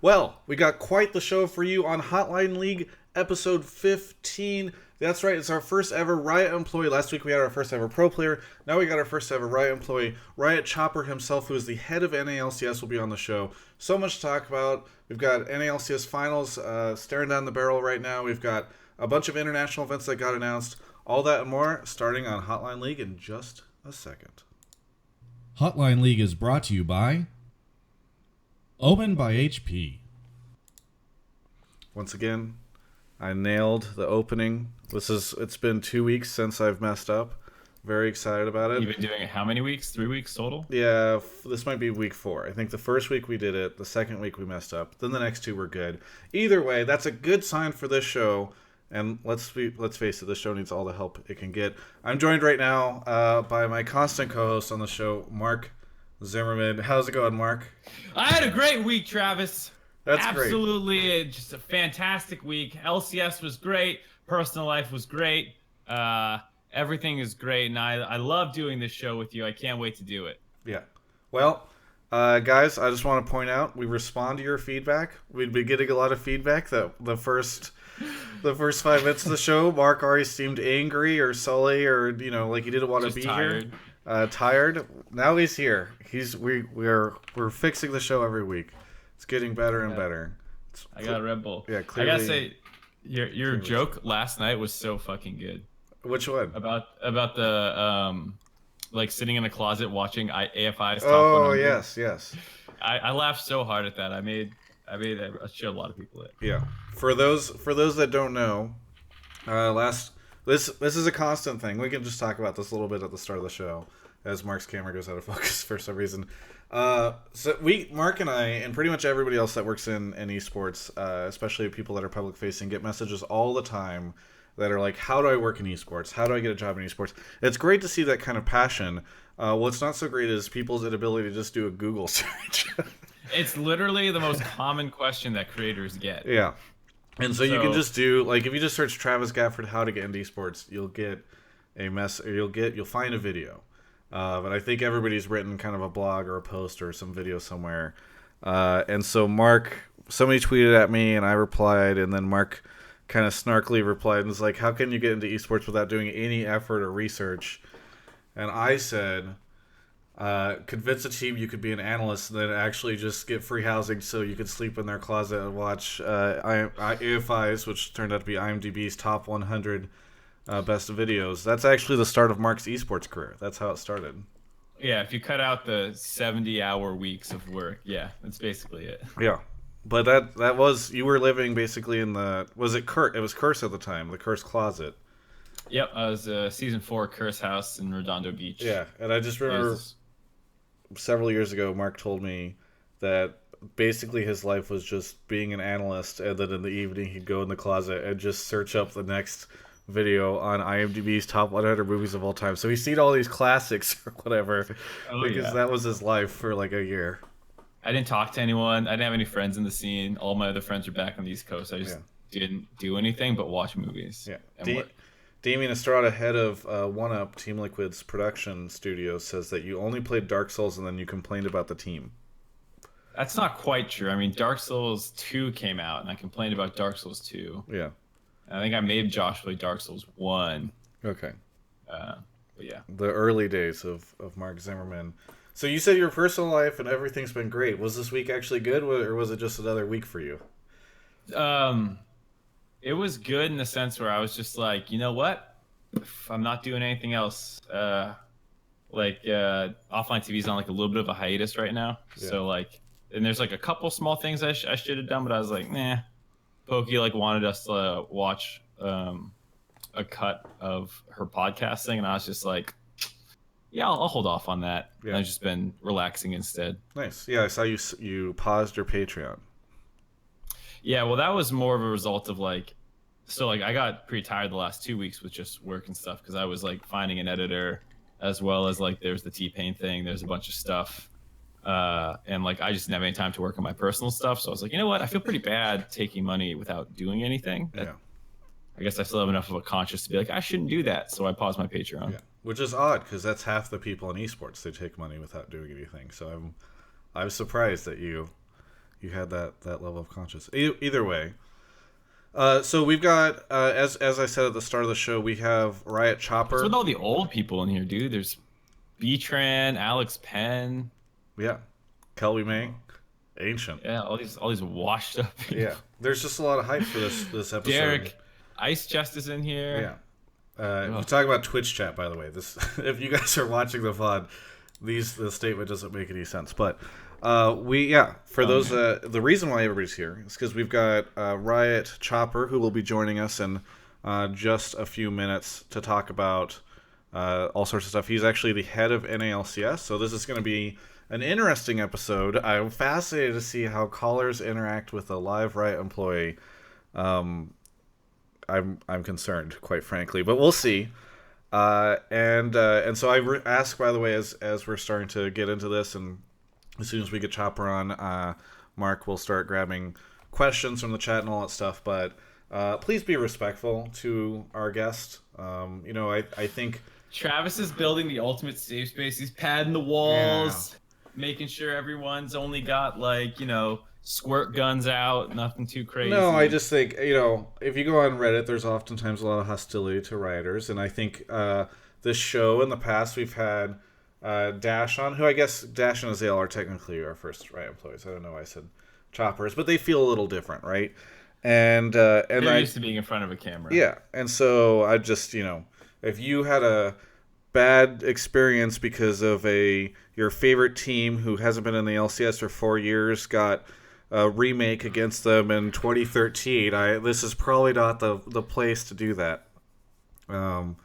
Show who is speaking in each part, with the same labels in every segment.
Speaker 1: Well, we got quite the show for you on Hotline League episode 15. That's right, it's our first ever Riot employee. Last week we had our first ever pro player. Now we got our first ever Riot employee. RiotChopper himself, who is the head of NALCS, will be on the show. So much to talk about. We've got NALCS finals staring down the barrel right now. We've got a bunch of international events that got announced. All that and more starting on Hotline League in just a second.
Speaker 2: Hotline League is brought to you by Omen by HP.
Speaker 1: Once again, I nailed the opening. It's been 2 weeks since I've messed up. Very excited about it.
Speaker 3: You've been doing it how many weeks? 3 weeks total?
Speaker 1: Yeah, this might be week 4. I think the first week we did it. The second week we messed up. Then the next 2 were good. Either way, that's a good sign for this show. And let's face it, this show needs all the help it can get. I'm joined right now by my constant co-host on the show, Mark Zimmerman. How's it going, Mark?
Speaker 3: I had a great week, Travis.
Speaker 1: That's
Speaker 3: Absolutely, just a fantastic week. LCS was great. Personal life was great. Everything is great, and I love doing this show with you. I can't wait to do it.
Speaker 1: Yeah. Well, guys, I just want to point out we respond to your feedback. We've been getting a lot of feedback that the first 5 minutes of the show, Mark already seemed angry or sully or like he didn't want to be
Speaker 3: tired.
Speaker 1: Here. Tired. Now he's here. We're fixing the show every week. It's getting better and better.
Speaker 3: I got a Red Bull.
Speaker 1: Yeah, clearly.
Speaker 3: I gotta say, your joke last night was so fucking good.
Speaker 1: Which one?
Speaker 3: About the like sitting in a closet watching AFI's top 100.
Speaker 1: Oh yes.
Speaker 3: I laughed so hard at that. I showed a lot of people it.
Speaker 1: Yeah. For those that don't know, this is a constant thing. We can just talk about this a little bit at the start of the show as Mark's camera goes out of focus for some reason. So Mark and I, and pretty much everybody else that works in esports, especially people that are public facing, get messages all the time that are like, how do I work in esports? How do I get a job in esports? It's great to see that kind of passion. What's not so great is people's inability to just do a Google search.
Speaker 3: It's literally the most common question that creators get.
Speaker 1: Yeah. And so you can just do, like, if you just search Travis Gafford how to get into esports, you'll get a mess, or you'll find a video. But I think everybody's written kind of a blog or a post or some video somewhere. And so somebody tweeted at me and I replied, and then Mark kind of snarkily replied and was like, how can you get into esports without doing any effort or research? And I said, convince a team you could be an analyst and then actually just get free housing so you could sleep in their closet and watch AFI's, which turned out to be IMDb's top 100 best videos. That's actually the start of Mark's esports career. That's how it started.
Speaker 3: Yeah, if you cut out the 70-hour weeks of work, yeah, that's basically it.
Speaker 1: Yeah. But that was, you were living basically in it was Curse at the time, the Curse closet.
Speaker 3: Yep, I was season 4 Curse House in Redondo Beach.
Speaker 1: Yeah, and I just remember several years ago, Mark told me that basically his life was just being an analyst, and then in the evening he'd go in the closet and just search up the next video on IMDb's top 100 movies of all time. So he's seen all these classics or whatever, because that was his life for like a year.
Speaker 3: I didn't talk to anyone. I didn't have any friends in the scene. All my other friends are back on the East Coast. I just didn't do anything but watch movies.
Speaker 1: Yeah. Damien Estrada, head of One Up Team Liquid's production studio, says that you only played Dark Souls and then you complained about the team.
Speaker 3: That's not quite true. I mean, Dark Souls 2 came out, and I complained about Dark Souls 2.
Speaker 1: Yeah.
Speaker 3: I think I made Josh play Dark Souls 1.
Speaker 1: Okay.
Speaker 3: But yeah.
Speaker 1: The early days of Mark Zimmerman. So you said your personal life and everything's been great. Was this week actually good, or was it just another week for you?
Speaker 3: It was good in the sense where I was just like, you know what? If I'm not doing anything else, offline TV's on like a little bit of a hiatus right now. Yeah. So and there's like a couple small things I should have done, but I was like, nah. Pokey wanted us to watch a cut of her podcasting, and I was just like, yeah, I'll hold off on that. Yeah. I've just been relaxing instead.
Speaker 1: Nice. Yeah, I saw you paused your Patreon.
Speaker 3: Yeah, well, that was more of a result of I got pretty tired the last 2 weeks with just work and stuff, because I was finding an editor, as well as there's the T-Pain thing, there's a bunch of stuff, and I just didn't have any time to work on my personal stuff. So I was like, you know what, I feel pretty bad taking money without doing anything.
Speaker 1: Yeah.
Speaker 3: I guess I still have enough of a conscience to be like, I shouldn't do that. So I paused my Patreon.
Speaker 1: Yeah. Which is odd, because that's half the people in esports. They take money without doing anything. So I'm surprised that you you had that level of conscience. Either way. So we've got, as I said at the start of the show, we have RiotChopper.
Speaker 3: What's with all the old people in here, dude? There's B-Tran, Alex Penn.
Speaker 1: Yeah. Kelby May. Ancient.
Speaker 3: Yeah, all these washed up people.
Speaker 1: Yeah. There's just a lot of hype for this episode.
Speaker 3: Derek, Ice Chest is in here.
Speaker 1: Yeah. We talk about Twitch chat, by the way. This, if you guys are watching the VOD, the statement doesn't make any sense. But the reason why everybody's here is because we've got RiotChopper, who will be joining us in just a few minutes to talk about all sorts of stuff. He's actually the head of NALCS, so this is going to be an interesting episode. I'm fascinated to see how callers interact with a live Riot employee. I'm concerned, quite frankly, but we'll see. And so I ask, by the way, as we're starting to get into this, and as soon as we get Chopper on, Mark will start grabbing questions from the chat and all that stuff. But please be respectful to our guest. I think
Speaker 3: Travis is building the ultimate safe space. He's padding the walls, making sure everyone's only got squirt guns out, nothing too crazy.
Speaker 1: No, I just think, if you go on Reddit, there's oftentimes a lot of hostility to rioters, and I think this show in the past we've had Dash on, who I guess Dash and Azale are technically our first Riot employees. I don't know why I said choppers, but they feel a little different, right? And
Speaker 3: they're used to being in front of a camera.
Speaker 1: Yeah, and so I just, if you had a bad experience because of your favorite team who hasn't been in the LCS for 4 years got a remake against them in 2013, this is probably not the place to do that. But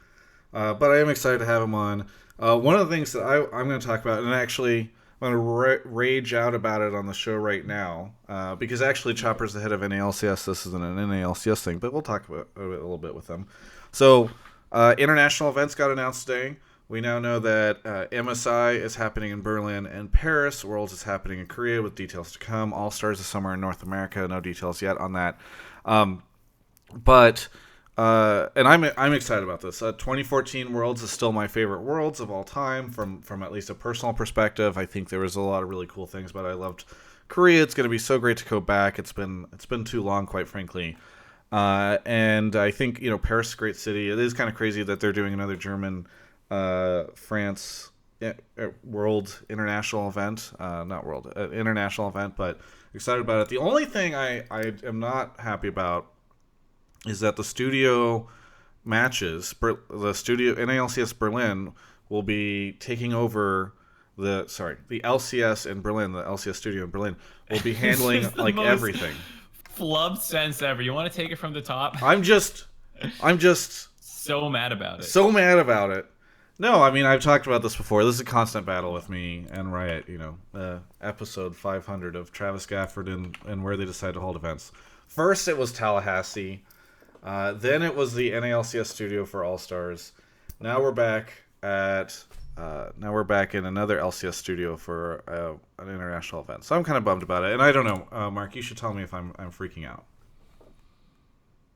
Speaker 1: I am excited to have him on. One of the things that I'm going to talk about, and actually I'm going to rage out about it on the show right now, because actually Chopper's the head of NALCS. This isn't an NALCS thing, but we'll talk about a little bit with them. So international events got announced today. We now know that MSI is happening in Berlin and Paris. Worlds is happening in Korea, with details to come. All Stars is somewhere in North America. No details yet on that. But I'm excited about this. 2014 Worlds is still my favorite Worlds of all time, from at least a personal perspective. I think there was a lot of really cool things, but I loved Korea. It's going to be so great to go back. It's been too long, quite frankly. And I think Paris is a great city. It is kind of crazy that they're doing another German France World International event. Not World International event, but excited about it. The only thing I am not happy about is that the studio matches, the studio NALCS Berlin will be taking over the LCS in Berlin. The LCS studio in Berlin will be handling everything.
Speaker 3: Flubbed sense ever. You want to take it from the top?
Speaker 1: I'm just
Speaker 3: so mad about it.
Speaker 1: So mad about it. No, I mean, I've talked about this before. This is a constant battle with me and Riot. Episode 500 of Travis Gafford and where they decide to hold events. First, it was Tallahassee. Then it was the NALCS studio for All Stars. Now we're back in another LCS studio for an international event. So I'm kind of bummed about it. And I don't know, Mark, you should tell me if I'm freaking out.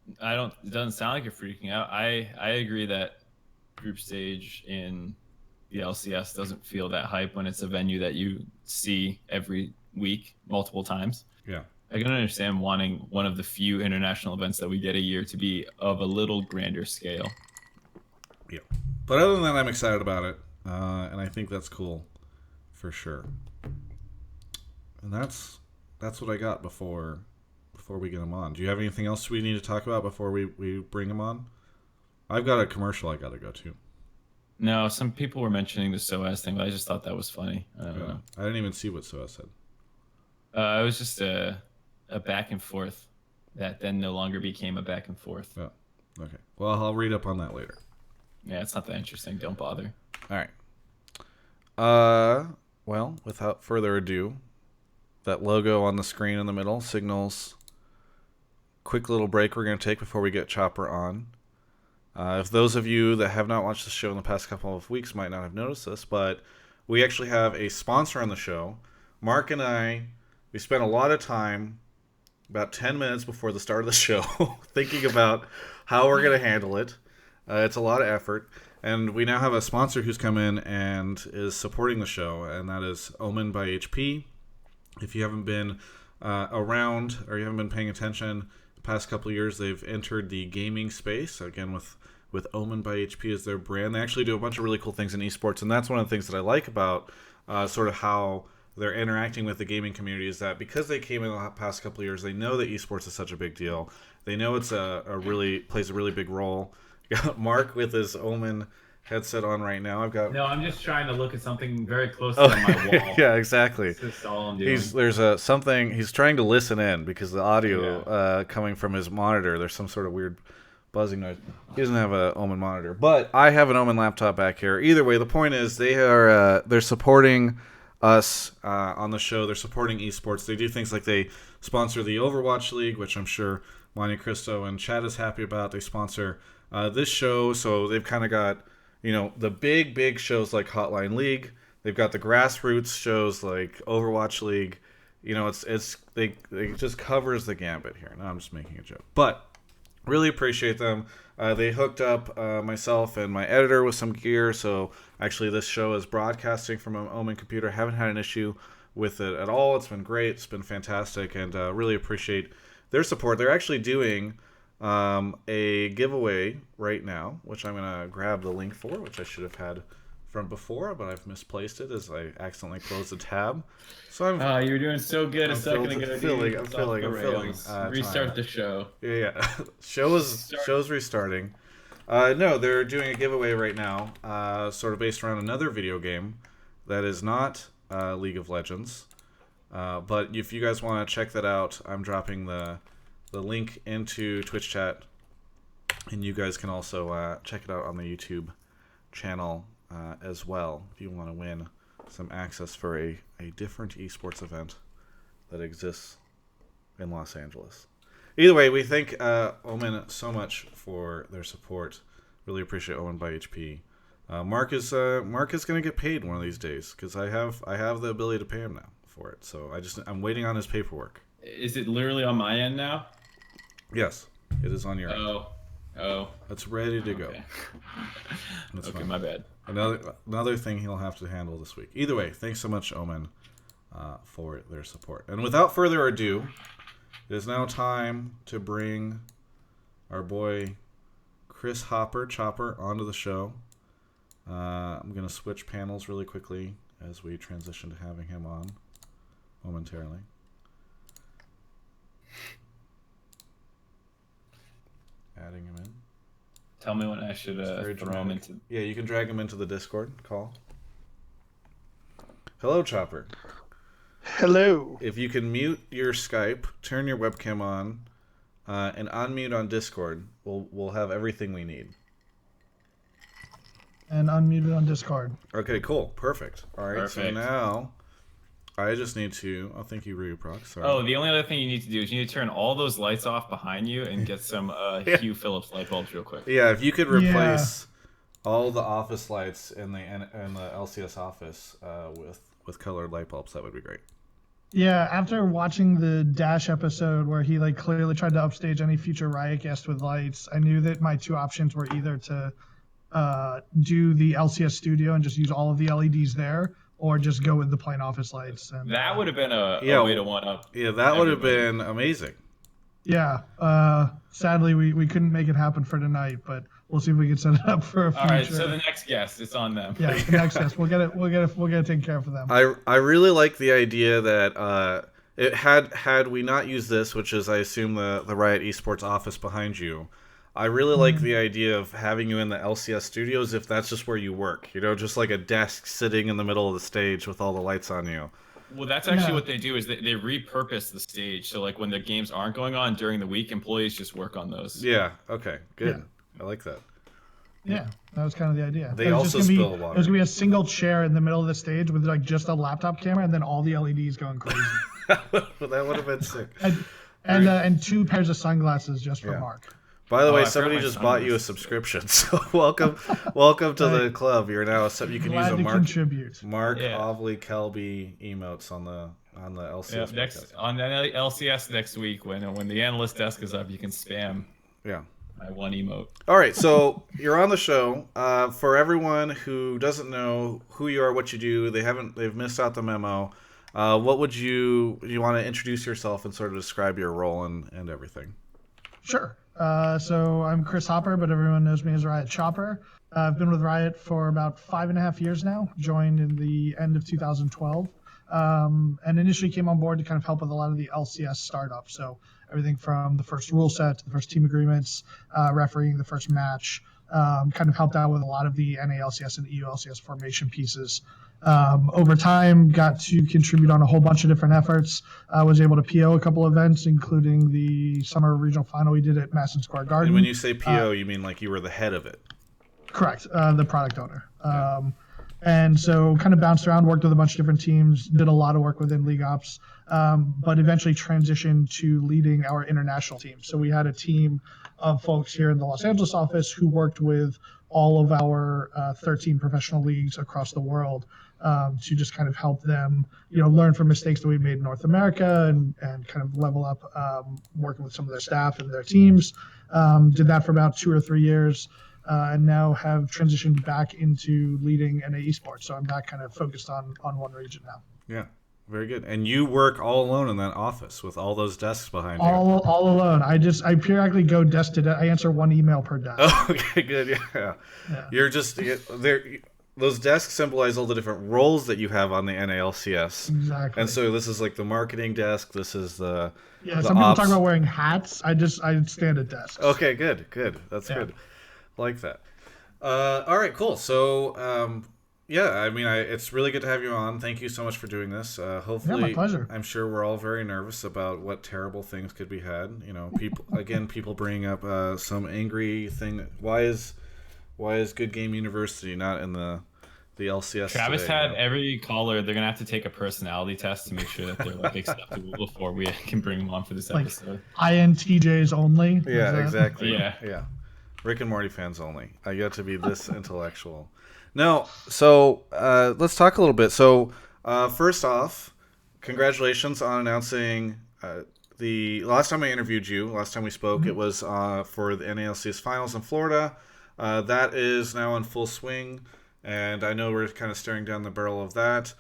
Speaker 3: It doesn't sound like you're freaking out. I agree that group stage in the LCS doesn't feel that hype when it's a venue that you see every week multiple times.
Speaker 1: Yeah.
Speaker 3: I can understand wanting one of the few international events that we get a year to be of a little grander scale.
Speaker 1: Yeah. But other than that, I'm excited about it. And I think that's cool for sure. And that's what I got before we get him on. Do you have anything else we need to talk about before we bring him on? I've got a commercial I got to go to.
Speaker 3: No, some people were mentioning the SOAS thing, but I just thought that was funny. I don't know.
Speaker 1: I didn't even see what SOAS said.
Speaker 3: It was just a back and forth that then no longer became a back and forth.
Speaker 1: Oh, okay. Well, I'll read up on that later.
Speaker 3: Yeah, it's not that interesting. Don't bother.
Speaker 1: All right. Well, without further ado, that logo on the screen in the middle signals quick little break we're going to take before we get Chopper on. If those of you that have not watched the show in the past couple of weeks might not have noticed this, but we actually have a sponsor on the show. Mark and we spent a lot of time, about 10 minutes before the start of the show, thinking about how we're going to handle it. It's a lot of effort. And we now have a sponsor who's come in and is supporting the show, and that is Omen by HP. If you haven't been around, or you haven't been paying attention, the past couple of years they've entered the gaming space again with Omen by HP as their brand. They actually do a bunch of really cool things in esports, and that's one of the things that I like about sort of how they're interacting with the gaming community, is that because they came in the past couple of years, they know that esports is such a big deal. They know it's plays a really big role. Got Mark with his Omen headset on right now.
Speaker 3: No, I'm just trying to look at something very close to my wall.
Speaker 1: Yeah, exactly.
Speaker 3: That's all I'm doing.
Speaker 1: There's something he's trying to listen in because the audio coming from his monitor. There's some sort of weird buzzing noise. He doesn't have an Omen monitor, but I have an Omen laptop back here. Either way, the point is they're supporting us on the show. They're supporting esports. They do things like they sponsor the Overwatch League, which I'm sure Monte Cristo and Chad is happy about. They sponsor this show, so they've kind of got the big shows like Hotline League. They've got the grassroots shows like Overwatch League. It just covers the gambit here. Now I'm just making a joke, but really appreciate them. They hooked up myself and my editor with some gear, so actually this show is broadcasting from an Omen computer. Haven't had an issue with it at all. It's been great. It's been fantastic, and really appreciate their support. They're actually doing a giveaway right now, which I'm going to grab the link for, which I should have had from before, but I've misplaced it as I accidentally closed the tab. So
Speaker 3: you were doing so good a second ago.
Speaker 1: I'm feeling.
Speaker 3: Restart the show.
Speaker 1: Yeah. Show's restarting. No, they're doing a giveaway right now, sort of based around another video game that is not League of Legends. But if you guys want to check that out, I'm dropping the link into Twitch chat, and you guys can also check it out on the YouTube channel as well if you want to win some access for a different esports event that exists in Los Angeles. Either way, we thank Omen so much for their support. Really appreciate Omen by HP. Mark is going to get paid one of these days because I have the ability to pay him now for it. So I'm waiting on his paperwork.
Speaker 3: Is it literally on my end now?
Speaker 1: Yes, it is on your end.
Speaker 3: Oh.
Speaker 1: It's ready to go.
Speaker 3: Okay,
Speaker 1: That's
Speaker 3: okay,
Speaker 1: fine.
Speaker 3: my bad.
Speaker 1: Another thing he'll have to handle this week. Either way, thanks so much, Omen, for their support. And without further ado, it is now time to bring our boy Chris Chopper onto the show. I'm going to switch panels really quickly as we transition to having him on momentarily. Adding him in.
Speaker 3: Tell me when I should throw him into...
Speaker 1: Yeah, you can drag him into the Discord call. Hello, Chopper.
Speaker 4: Hello.
Speaker 1: If you can mute your Skype, turn your webcam on, and unmute on Discord, we'll have everything we need.
Speaker 4: And unmuted on Discord.
Speaker 1: Okay, cool. Perfect. All right,
Speaker 3: Perfect.
Speaker 1: So now I just need to... Oh, thank you, RiotChopper. Sorry.
Speaker 3: Oh, the only other thing you need to do is you need to turn all those lights off behind you and get some Hue Phillips light bulbs real quick.
Speaker 1: Yeah, if you could replace all the office lights in the LCS office with colored light bulbs, that would be great.
Speaker 4: Yeah, after watching the Dash episode where he clearly tried to upstage any future Riot guest with lights, I knew that my two options were either to do the LCS studio and just use all of the LEDs there, or just go with the plain office lights. And
Speaker 3: that would have been a way to one up.
Speaker 1: Yeah, that would have been amazing.
Speaker 4: Yeah. Sadly, we couldn't make it happen for tonight, but we'll see if we can set it up for a future.
Speaker 3: All right, so the next guest, it's on them.
Speaker 4: Yeah, the next guest, we'll get it taken care of for them.
Speaker 1: I really like the idea that it had we not used this, which is I assume the Riot Esports office behind you. I really like the idea of having you in the LCS studios if that's just where you work. Just like a desk sitting in the middle of the stage with all the lights on you.
Speaker 3: Well, that's actually what they do is they repurpose the stage. So when the games aren't going on during the week, employees just work on those.
Speaker 1: Yeah. Okay. Good.
Speaker 4: Yeah.
Speaker 1: I like that.
Speaker 4: Yeah, that was kind of the idea.
Speaker 1: They also spill water.
Speaker 4: There's gonna be a single chair in the middle of the stage with just a laptop camera, and then all the LEDs going crazy.
Speaker 1: That would have been sick.
Speaker 4: And two pairs of sunglasses just for Mark.
Speaker 1: By the way, somebody just bought you a subscription, so welcome to the club. You're now you can use a Mark Ovley Kelby emotes on the LCS.
Speaker 3: Next on the LCS next week when the analyst desk is up, you can spam.
Speaker 1: Yeah.
Speaker 3: My one emote.
Speaker 1: All right, so you're on the show. For everyone who doesn't know who you are, what you do, they've missed out the memo. what would you want to introduce yourself and sort of describe your role and everything?
Speaker 4: Sure. So I'm Chris Hopper, but everyone knows me as RiotChopper. I've been with Riot for about 5.5 years now, joined in the end of 2012, and initially came on board to kind of help with a lot of the LCS startups. So everything from the first rule set to the first team agreements, refereeing the first match, kind of helped out with a lot of the NALCS and EULCS formation pieces. Over time, got to contribute on a whole bunch of different efforts. I was able to PO a couple events, including the summer regional final we did at Madison Square Garden.
Speaker 1: And when you say PO, you mean like you were the head of it?
Speaker 4: Correct, the product owner. And so kind of bounced around, worked with a bunch of different teams, did a lot of work within League Ops, but eventually transitioned to leading our international team. So we had a team of folks here in the Los Angeles office who worked with all of our 13 professional leagues across the world to just kind of help them, learn from mistakes that we made in North America and kind of level up working with some of their staff and their teams. Did that for about 2 or 3 years. And now have transitioned back into leading NA esports. So I'm back kind of focused on one region now.
Speaker 1: Yeah, very good. And you work all alone in that office with all those desks behind you.
Speaker 4: All alone. I periodically go desk to desk. I answer one email per desk.
Speaker 1: Oh, okay, good. Yeah. You're just there. Those desks symbolize all the different roles that you have on the NALCS.
Speaker 4: Exactly.
Speaker 1: And so this is like the marketing desk. This is the
Speaker 4: some people talk about wearing hats. I stand at desks.
Speaker 1: Okay, good. That's good. Like that. All right, cool. So, it's really good to have you on. Thank you so much for doing this. Hopefully,
Speaker 4: my pleasure.
Speaker 1: I'm sure we're all very nervous about what terrible things could be had. People bringing up some angry thing. Why is Good Game University not in the LCS?
Speaker 3: Travis
Speaker 1: today,
Speaker 3: had every caller. They're gonna have to take a personality test to make sure that they're acceptable before we can bring them on for this episode.
Speaker 4: INTJs only.
Speaker 1: Yeah, exactly.
Speaker 3: Yeah.
Speaker 1: Rick and Morty fans only. I get to be this intellectual. No, so let's talk a little bit. So first off, congratulations on announcing the last time I interviewed you, last time we spoke, it was for the NALCS finals in Florida. That is now in full swing, and I know we're kind of staring down the barrel of that.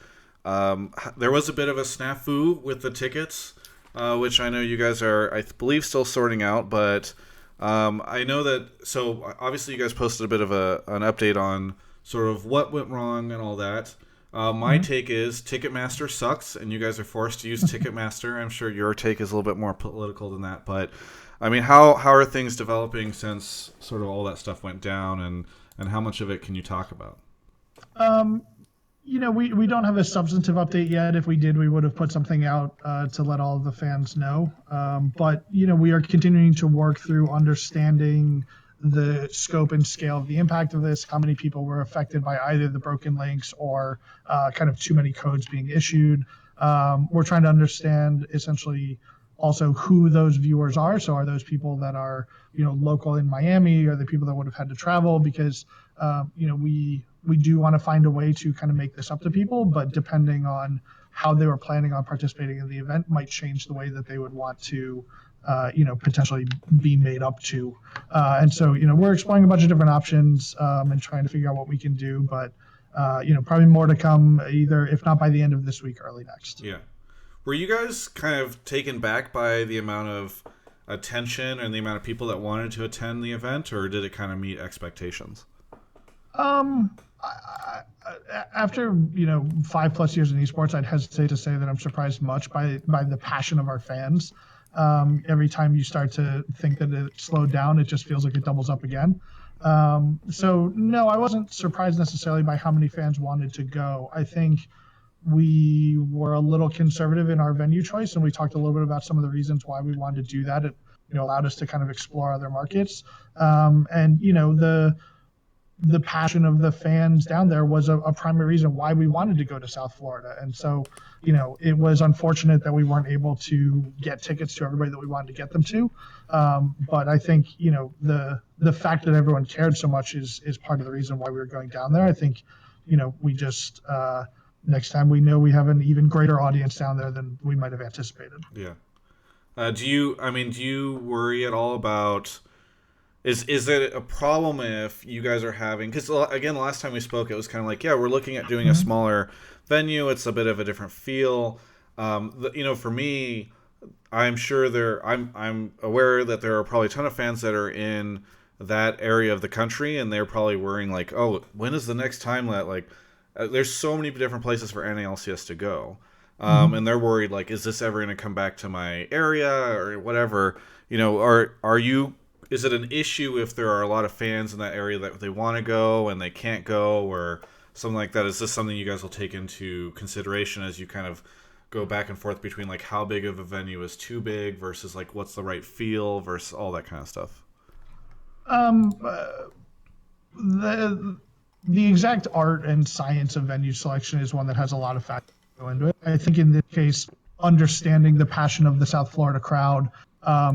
Speaker 1: There was a bit of a snafu with the tickets, which I know you guys are, I believe, still sorting out, but I know that, so obviously you guys posted a bit of an update on sort of what went wrong and all that. My take is Ticketmaster sucks, and you guys are forced to use Ticketmaster. I'm sure your take is a little bit more political than that, but I mean, how are things developing since sort of all that stuff went down, and how much of it can you talk about?
Speaker 4: We don't have a substantive update yet. If we did, we would have put something out to let all of the fans know. But we are continuing to work through understanding the scope and scale of the impact of this, how many people were affected by either the broken links or kind of too many codes being issued. We're trying to understand essentially also who those viewers are. So are those people that are, local in Miami? Are the people that would have had to travel? Because, we do want to find a way to kind of make this up to people, but depending on how they were planning on participating in the event might change the way that they would want to, potentially be made up to. And so, we're exploring a bunch of different options and trying to figure out what we can do, but, probably more to come either, if not by the end of this week, early next.
Speaker 1: Yeah. Were you guys kind of taken back by the amount of attention and the amount of people that wanted to attend the event, or did it kind of meet expectations?
Speaker 4: After 5+ years in esports, I'd hesitate to say that I'm surprised much by the passion of our fans. Every time you start to think that it slowed down, it just feels like it doubles up again. So no, I wasn't surprised necessarily by how many fans wanted to go. I think we were a little conservative in our venue choice, and we talked a little bit about some of the reasons why we wanted to do that. It allowed us to kind of explore other markets, and the passion of the fans down there was a primary reason why we wanted to go to South Florida. And so, it was unfortunate that we weren't able to get tickets to everybody that we wanted to get them to. But I think, the fact that everyone cared so much is part of the reason why we were going down there. I think, we just, next time we know we have an even greater audience down there than we might have anticipated.
Speaker 1: Yeah. Do you worry at all about, is it a problem if you guys are having, because again, the last time we spoke, it was kind of like, yeah, we're looking at doing a smaller venue, it's a bit of a different feel. For me, I'm sure I'm aware that there are probably a ton of fans that are in that area of the country, and they're probably worrying like, oh, when is the next time that there's so many different places for NALCS to go. And they're worried like, is this ever going to come back to my area or whatever? Is it an issue if there are a lot of fans in that area that they want to go and they can't go or something like that? Is this something you guys will take into consideration as you kind of go back and forth between like how big of a venue is too big versus like what's the right feel versus all that kind of stuff?
Speaker 4: The exact art and science of venue selection is one that has a lot of factors that go into it. I think in this case, understanding the passion of the South Florida crowd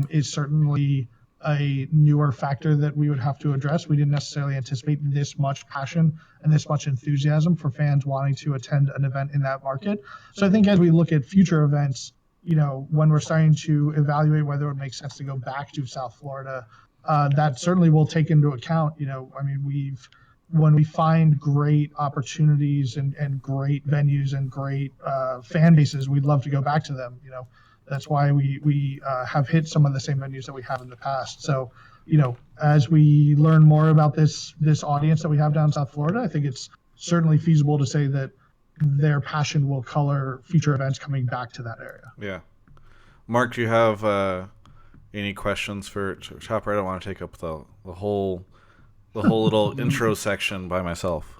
Speaker 4: is certainly a newer factor that we would have to address. We didn't necessarily anticipate this much passion and this much enthusiasm for fans wanting to attend an event in that market. So I think as we look at future events, when we're starting to evaluate whether it makes sense to go back to South Florida, that certainly will take into account, when we find great opportunities and great venues and great fan bases, we'd love to go back to them. That's why we have hit some of the same venues that we have in the past. So, as we learn more about this audience that we have down in South Florida, I think it's certainly feasible to say that their passion will color future events coming back to that area.
Speaker 1: Yeah. Mark, do you have any questions for Chopper? I don't want to take up the whole little intro section by myself.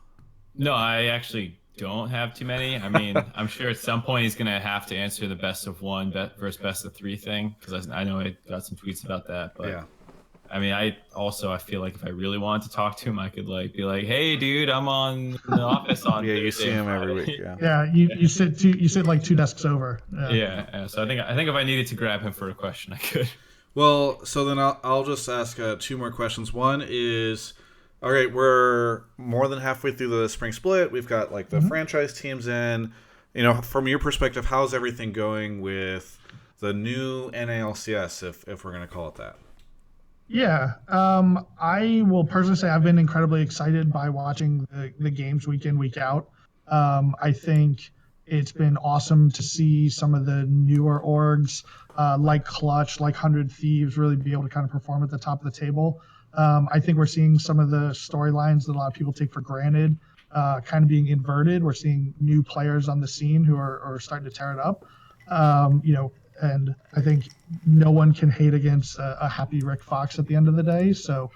Speaker 3: No, I actually don't have too many. I mean, I'm sure at some point he's going to have to answer the best of one versus best of three thing, because I know I got some tweets about that. But yeah. I mean, I feel like if I really wanted to talk to him, I could be like, "Hey, dude, I'm on the office on."
Speaker 1: Yeah, you see him every week. Yeah.
Speaker 4: Yeah, you sit like two desks over.
Speaker 3: Yeah. So I think if I needed to grab him for a question, I could.
Speaker 1: Well, so then I'll just ask two more questions. One is, all right, we're more than halfway through the spring split. We've got the franchise teams in. From your perspective, how's everything going with the new NALCS, if we're going to call it that?
Speaker 4: Yeah, I will personally say I've been incredibly excited by watching the games week in, week out. I think it's been awesome to see some of the newer orgs like Clutch, like 100 Thieves really be able to kind of perform at the top of the table. I think we're seeing some of the storylines that a lot of people take for granted kind of being inverted. We're seeing new players on the scene who are starting to tear it up. And I think no one can hate against a happy Rick Fox at the end of the day. So,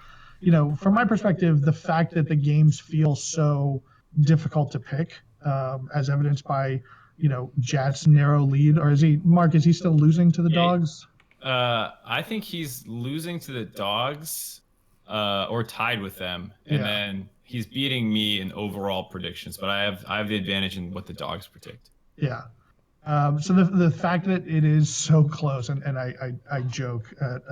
Speaker 4: from my perspective, the fact that the games feel so difficult to pick, as evidenced by, Jat's narrow lead, or is he still losing to the Dogs?
Speaker 3: I think he's losing to the Dogs, or tied with them, and then he's beating me in overall predictions. But I have the advantage in what the Dogs predict. Yeah.
Speaker 4: So the fact that it is so close, and I joke at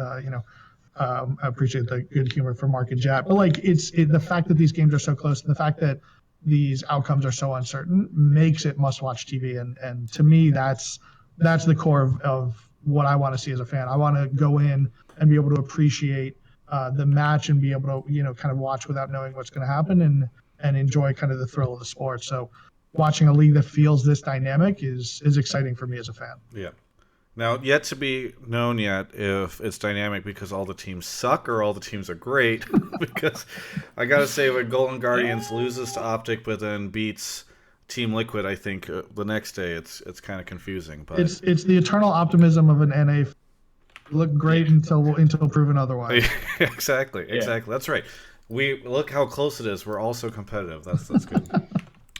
Speaker 4: I appreciate the good humor from Mark and Jat, but the fact that these games are so close, and the fact that these outcomes are so uncertain makes it must-watch TV, and to me that's the core of what I want to see as a fan. I want to go in and be able to appreciate the match and be able to kind of watch without knowing what's going to happen and enjoy kind of the thrill of the sport. So watching a league that feels this dynamic is exciting for me as a fan.
Speaker 1: Yeah. Now, yet to be known yet if it's dynamic because all the teams suck or all the teams are great. Because I got to say, when Golden Guardians loses to Optic but then beats Team Liquid, I think the next day it's kind of confusing. But
Speaker 4: it's the eternal optimism of an NA. Look great until proven otherwise.
Speaker 1: Exactly. That's right. We look how close it is. We're all so competitive. That's good.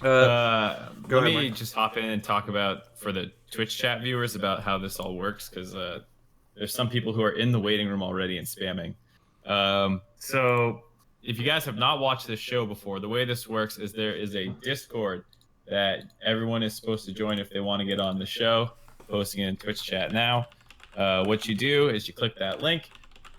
Speaker 3: Let me just hop in and talk about, for the Twitch chat viewers, about how this all works, because there's some people who are in the waiting room already and spamming. So if you guys have not watched this show before, the way this works is there is a Discord that everyone is supposed to join if they want to get on the show. Posting it in Twitch chat now. What you do is you click that link.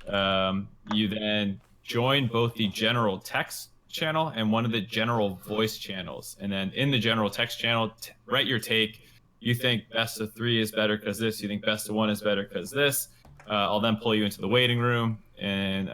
Speaker 3: You then join both the general text channel and one of the general voice channels, and then in the general text channel, write your take. You think best of 3 is better because this, you think best of 1 is better because this. I'll then pull you into the waiting room, and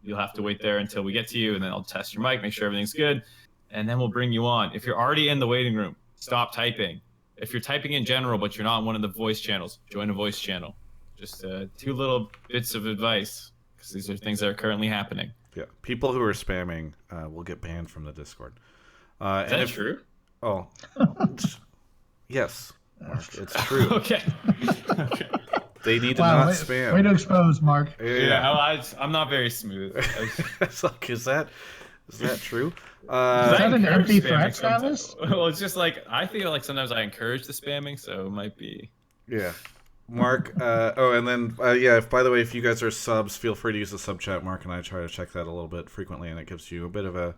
Speaker 3: you'll have to wait there until we get to you, and then I'll test your mic, make sure everything's good, and then we'll bring you on. If you're already in the waiting room, stop typing. If you're typing in general, but you're not on one of the voice channels, join a voice channel. Just 2 little bits of advice, because these are things that are currently happening.
Speaker 1: Yeah, people who are spamming will get banned from the Discord.
Speaker 3: Is that true?
Speaker 1: Oh, yes, Mark, it's true.
Speaker 3: Okay.
Speaker 1: They need to not spam.
Speaker 4: Way to expose, Mark.
Speaker 3: Yeah, I'm not very smooth.
Speaker 1: It's like, is that true?
Speaker 4: Is that an empty threat, Travis?
Speaker 3: Well, it's just like, I feel like sometimes I encourage the spamming, so it might be.
Speaker 1: Yeah. Mark, and then, by the way, if you guys are subs, feel free to use the sub chat. Mark and I try to check that a little bit frequently, and it gives you a bit of a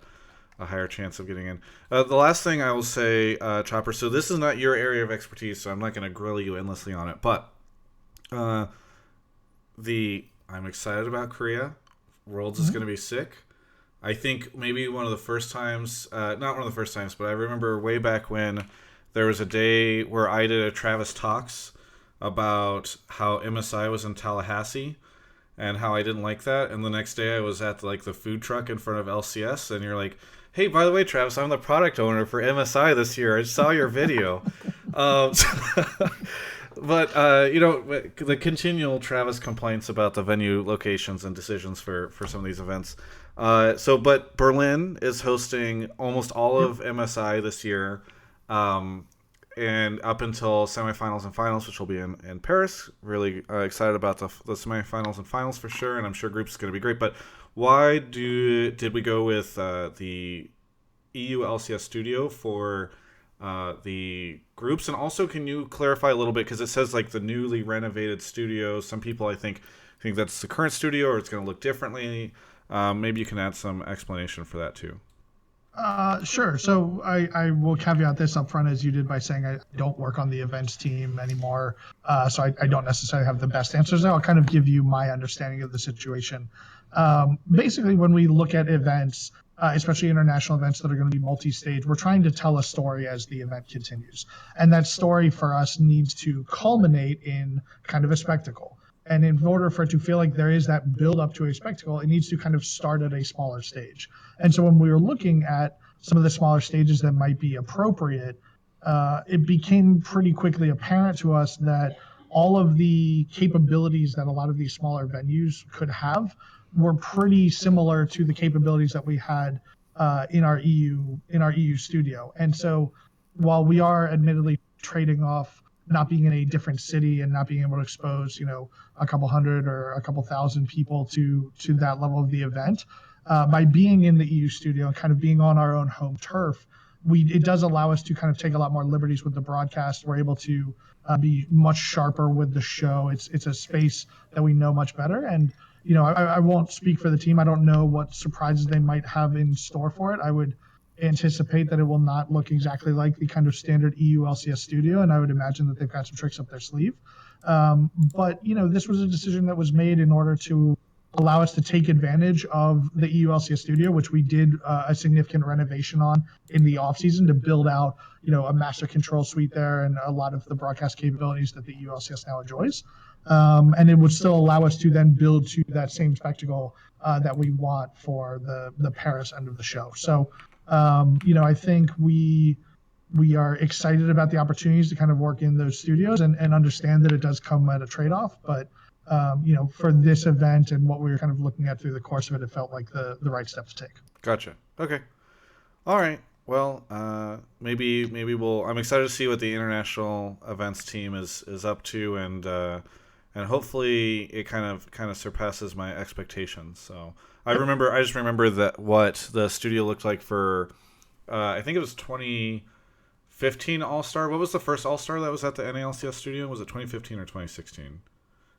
Speaker 1: higher chance of getting in. The last thing I will say, Chopper, so this is not your area of expertise, so I'm not going to grill you endlessly on it, but I'm excited about Korea. Worlds is going to be sick. I think maybe one of the first times, not one of the first times, but I remember way back when there was a day where I did a Travis Talks about how MSI was in Tallahassee and how I didn't like that. And the next day I was at the food truck in front of LCS, and you're like, hey, by the way, Travis, I'm the product owner for MSI this year. I saw your video. But, the continual Travis complaints about the venue locations and decisions for some of these events. But Berlin is hosting almost all of MSI this year. And up until semifinals and finals, which will be in Paris. Really excited about the semifinals and finals for sure, and I'm sure groups is going to be great. But why did we go with the EU LCS studio for the groups? And also, can you clarify a little bit, because it says the newly renovated studio. Some people I think that's the current studio, or it's going to look differently. Maybe you can add some explanation for that too.
Speaker 4: Sure. So I will caveat this up front, as you did, by saying I don't work on the events team anymore. So I don't necessarily have the best answers there. I'll kind of give you my understanding of the situation. Basically, when we look at events, especially international events that are going to be multi-stage, we're trying to tell a story as the event continues. And that story for us needs to culminate in kind of a spectacle. And in order for it to feel like there is that build up to a spectacle, it needs to kind of start at a smaller stage. And so when we were looking at some of the smaller stages that might be appropriate, it became pretty quickly apparent to us that all of the capabilities that a lot of these smaller venues could have were pretty similar to the capabilities that we had in our EU studio. And so while we are admittedly trading off not being in a different city and not being able to expose, a couple hundred or a couple thousand people to that level of the event, by being in the EU studio and kind of being on our own home turf, it does allow us to kind of take a lot more liberties with the broadcast. We're able to be much sharper with the show. It's a space that we know much better. And, I won't speak for the team. I don't know what surprises they might have in store for it. I would anticipate that it will not look exactly like the kind of standard EU LCS studio, and I would imagine that they've got some tricks up their sleeve. But this was a decision that was made in order to allow us to take advantage of the EU LCS studio, which we did a significant renovation on in the off season to build out, a master control suite there and a lot of the broadcast capabilities that the EU LCS now enjoys. And it would still allow us to then build to that same spectacle that we want for the Paris end of the show. So, I think we are excited about the opportunities to kind of work in those studios and understand that it does come at a trade-off. But, for this event and what we were kind of looking at through the course of it felt like the right step to take.
Speaker 1: Gotcha. Okay. All right. Well, maybe I'm excited to see what the international events team is up to, and hopefully it kind of surpasses my expectations. So I just remember that what the studio looked like for, I think it was 2015 All-Star. What was the first All-Star that was at the NALCS studio? Was it 2015 or 2016? I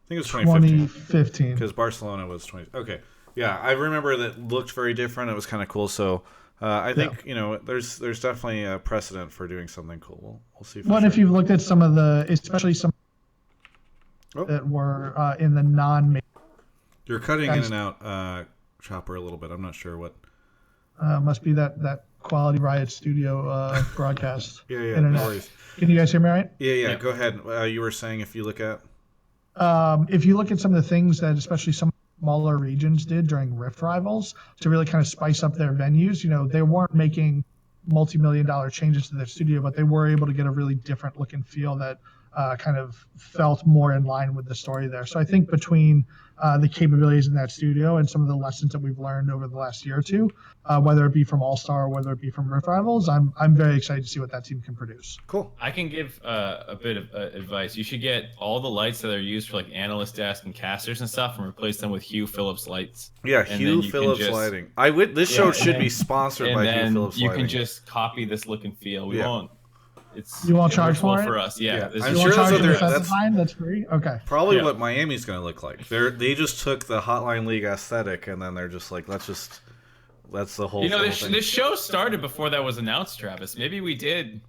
Speaker 1: think it was 2015. Because Barcelona was 20. Okay. Yeah, I remember that looked very different. It was kind of cool. So I think, there's definitely a precedent for doing something cool. We'll see.
Speaker 4: Well, if you've looked at some of especially some that were in the non.
Speaker 1: You're cutting in and out, Chopper, a little bit. I'm not sure what.
Speaker 4: Must be that quality Riot Studio broadcast.
Speaker 1: Yeah,
Speaker 4: internet.
Speaker 1: No worries.
Speaker 4: Can you guys hear me all right?
Speaker 1: Yeah. Go ahead. You were saying if you look at
Speaker 4: some of the things that especially some smaller regions did during Rift Rivals to really kind of spice up their venues, they weren't making, multi-million-dollar changes to their studio, but they were able to get a really different look and feel that kind of felt more in line with the story there. So I think between the capabilities in that studio and some of the lessons that we've learned over the last year or two, whether it be from All-Star or whether it be from Rift Rivals, I'm very excited to see what that team can produce.
Speaker 1: Cool.
Speaker 3: I can give a bit of advice. You should get all the lights that are used for like analyst desk and casters and stuff, and replace them with Hugh Phillips lights.
Speaker 1: Yeah,
Speaker 3: And
Speaker 1: Hugh
Speaker 3: then you can
Speaker 1: Phillips
Speaker 3: just-
Speaker 1: lighting. This show should be sponsored by Hugh Phillips
Speaker 3: you
Speaker 1: lighting.
Speaker 3: can just copy this look and feel. We won't.
Speaker 4: You won't charge for it?
Speaker 3: For us, yeah.
Speaker 1: I'm
Speaker 4: You
Speaker 1: sure
Speaker 4: want to charge
Speaker 1: that's
Speaker 4: for the design? That's free? Okay.
Speaker 1: probably
Speaker 3: Yeah.
Speaker 1: what Miami's going to look like. They just took the Hotline League aesthetic, and then they're just like, that's the whole.
Speaker 3: You know,
Speaker 1: whole
Speaker 3: this
Speaker 1: thing.
Speaker 3: show started before that was announced, Travis. Maybe we did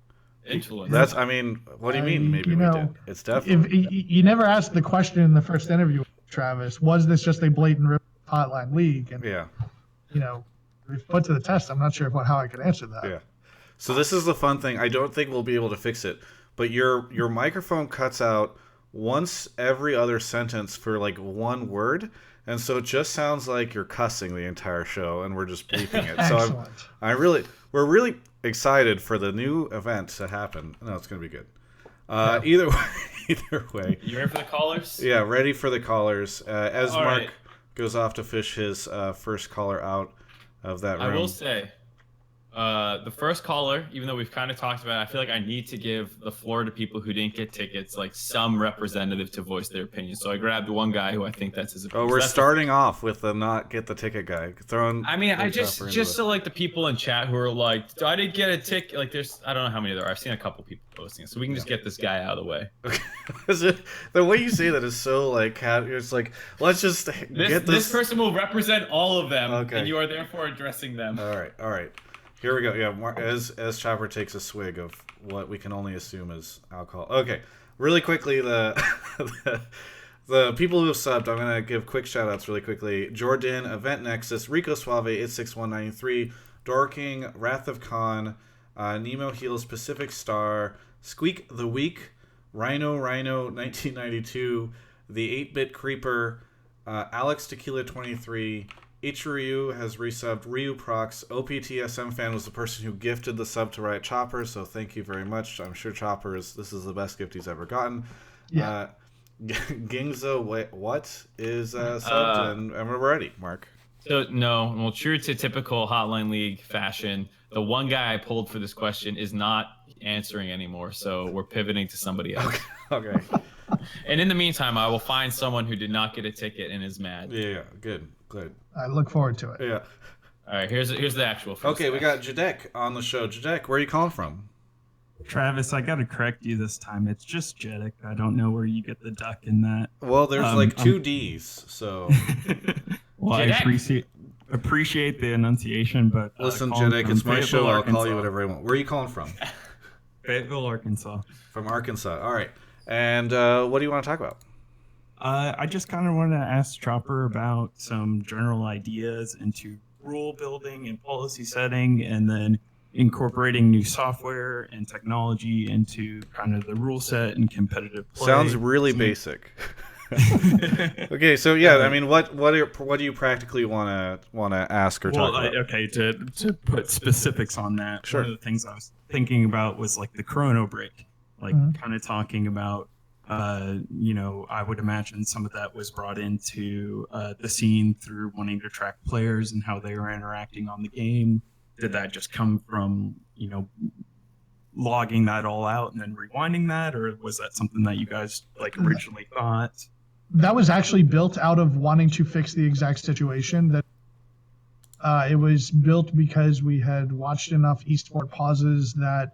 Speaker 3: influence.
Speaker 1: That's. I mean, what do you mean? Maybe we did. It's definitely.
Speaker 4: You never asked the question in the first interview, Travis. Was this just a blatant rip of Hotline League? And
Speaker 1: Yeah.
Speaker 4: If put to the test, I'm not sure how I could answer that.
Speaker 1: Yeah. So this is the fun thing. I don't think we'll be able to fix it, but your microphone cuts out once every other sentence for like one word, and so it just sounds like you're cussing the entire show, and we're just bleeping it. So we're really excited for the new event to happen. No, it's gonna be good. Either way.
Speaker 3: You ready for the callers?
Speaker 1: Yeah, ready for the callers. As
Speaker 3: All
Speaker 1: Mark
Speaker 3: right.
Speaker 1: goes off to fish his first caller out of that room.
Speaker 3: I will say, the first caller, even though we've kind of talked about it, I feel like I need to give the floor to people who didn't get tickets, like some representative to voice their opinion. So I grabbed one guy who I think that's his opinion.
Speaker 1: Oh, we're starting off with the not get the ticket guy.
Speaker 3: I mean, I just so like the people in chat who are like, I didn't get a ticket. Like, I don't know how many there are. I've seen a couple people posting it, so we can just get this guy out of the way.
Speaker 1: The way you say that is so like, it's like, let's just get this.
Speaker 3: This person will represent all of them,
Speaker 1: Okay.
Speaker 3: and you are therefore addressing them.
Speaker 1: All right. Here we go. Yeah, as Chopper takes a swig of what we can only assume is alcohol. Okay, really quickly, the people who have subbed, I'm going to give quick shout-outs really quickly. Jordan, Event Nexus, Rico Suave, 86193, Dorking, Wrath of Khan, Nemo Heals, Pacific Star, Squeak the Week, Rhino 1992, The 8-Bit Creeper, Alex Tequila 23, Ichiryu has resubbed, Ryu Prox, OPTSM fan was the person who gifted the sub to RiotChopper, so thank you very much. I'm sure Chopper this is the best gift he's ever gotten.
Speaker 4: Yeah.
Speaker 1: Gingzo, what is subbed, and we're ready, Mark.
Speaker 3: So well, true to typical Hotline League fashion, the one guy I pulled for this question is not answering anymore, so we're pivoting to somebody else.
Speaker 1: Okay.
Speaker 3: And in the meantime, I will find someone who did not get a ticket and is mad.
Speaker 1: Yeah, good.
Speaker 4: I look forward to it.
Speaker 1: Yeah.
Speaker 3: All right, here's the actual first
Speaker 1: Okay,
Speaker 3: guy.
Speaker 1: we got Jadek on the show. Jadek, where are you calling from?
Speaker 5: Travis, I gotta correct you this time. It's just Jedek. I don't know where you get the duck in that.
Speaker 1: Well, there's like two D's, so.
Speaker 5: Well,
Speaker 3: Jedek.
Speaker 5: I appreciate the enunciation, but
Speaker 1: Listen,
Speaker 5: calling
Speaker 1: Jadek,
Speaker 5: from
Speaker 1: it's my show.
Speaker 5: Fayetteville,
Speaker 1: I'll call you
Speaker 5: Arkansas.
Speaker 1: whatever I want. Where are you calling from?
Speaker 5: Fayetteville, Arkansas.
Speaker 1: From Arkansas. All right. And what do you want to talk about?
Speaker 5: I just kind of want to ask Chopper about some general ideas into rule building and policy setting, and then incorporating new software and technology into kind of the rule set and competitive play.
Speaker 1: Sounds really basic. Okay, so yeah, I mean, what do you practically want to ask or talk about?
Speaker 5: Okay, to put specifics on that,
Speaker 1: Sure.
Speaker 5: one of the things I was thinking about was like the Chrono break, like kind of talking about. I would imagine some of that was brought into the scene through wanting to track players and how they were interacting on the game. Did that just come from, logging that all out and then rewinding that, or was that something that you guys originally thought?
Speaker 4: That was actually built out of wanting to fix the exact situation. That it was built because we had watched enough esports pauses that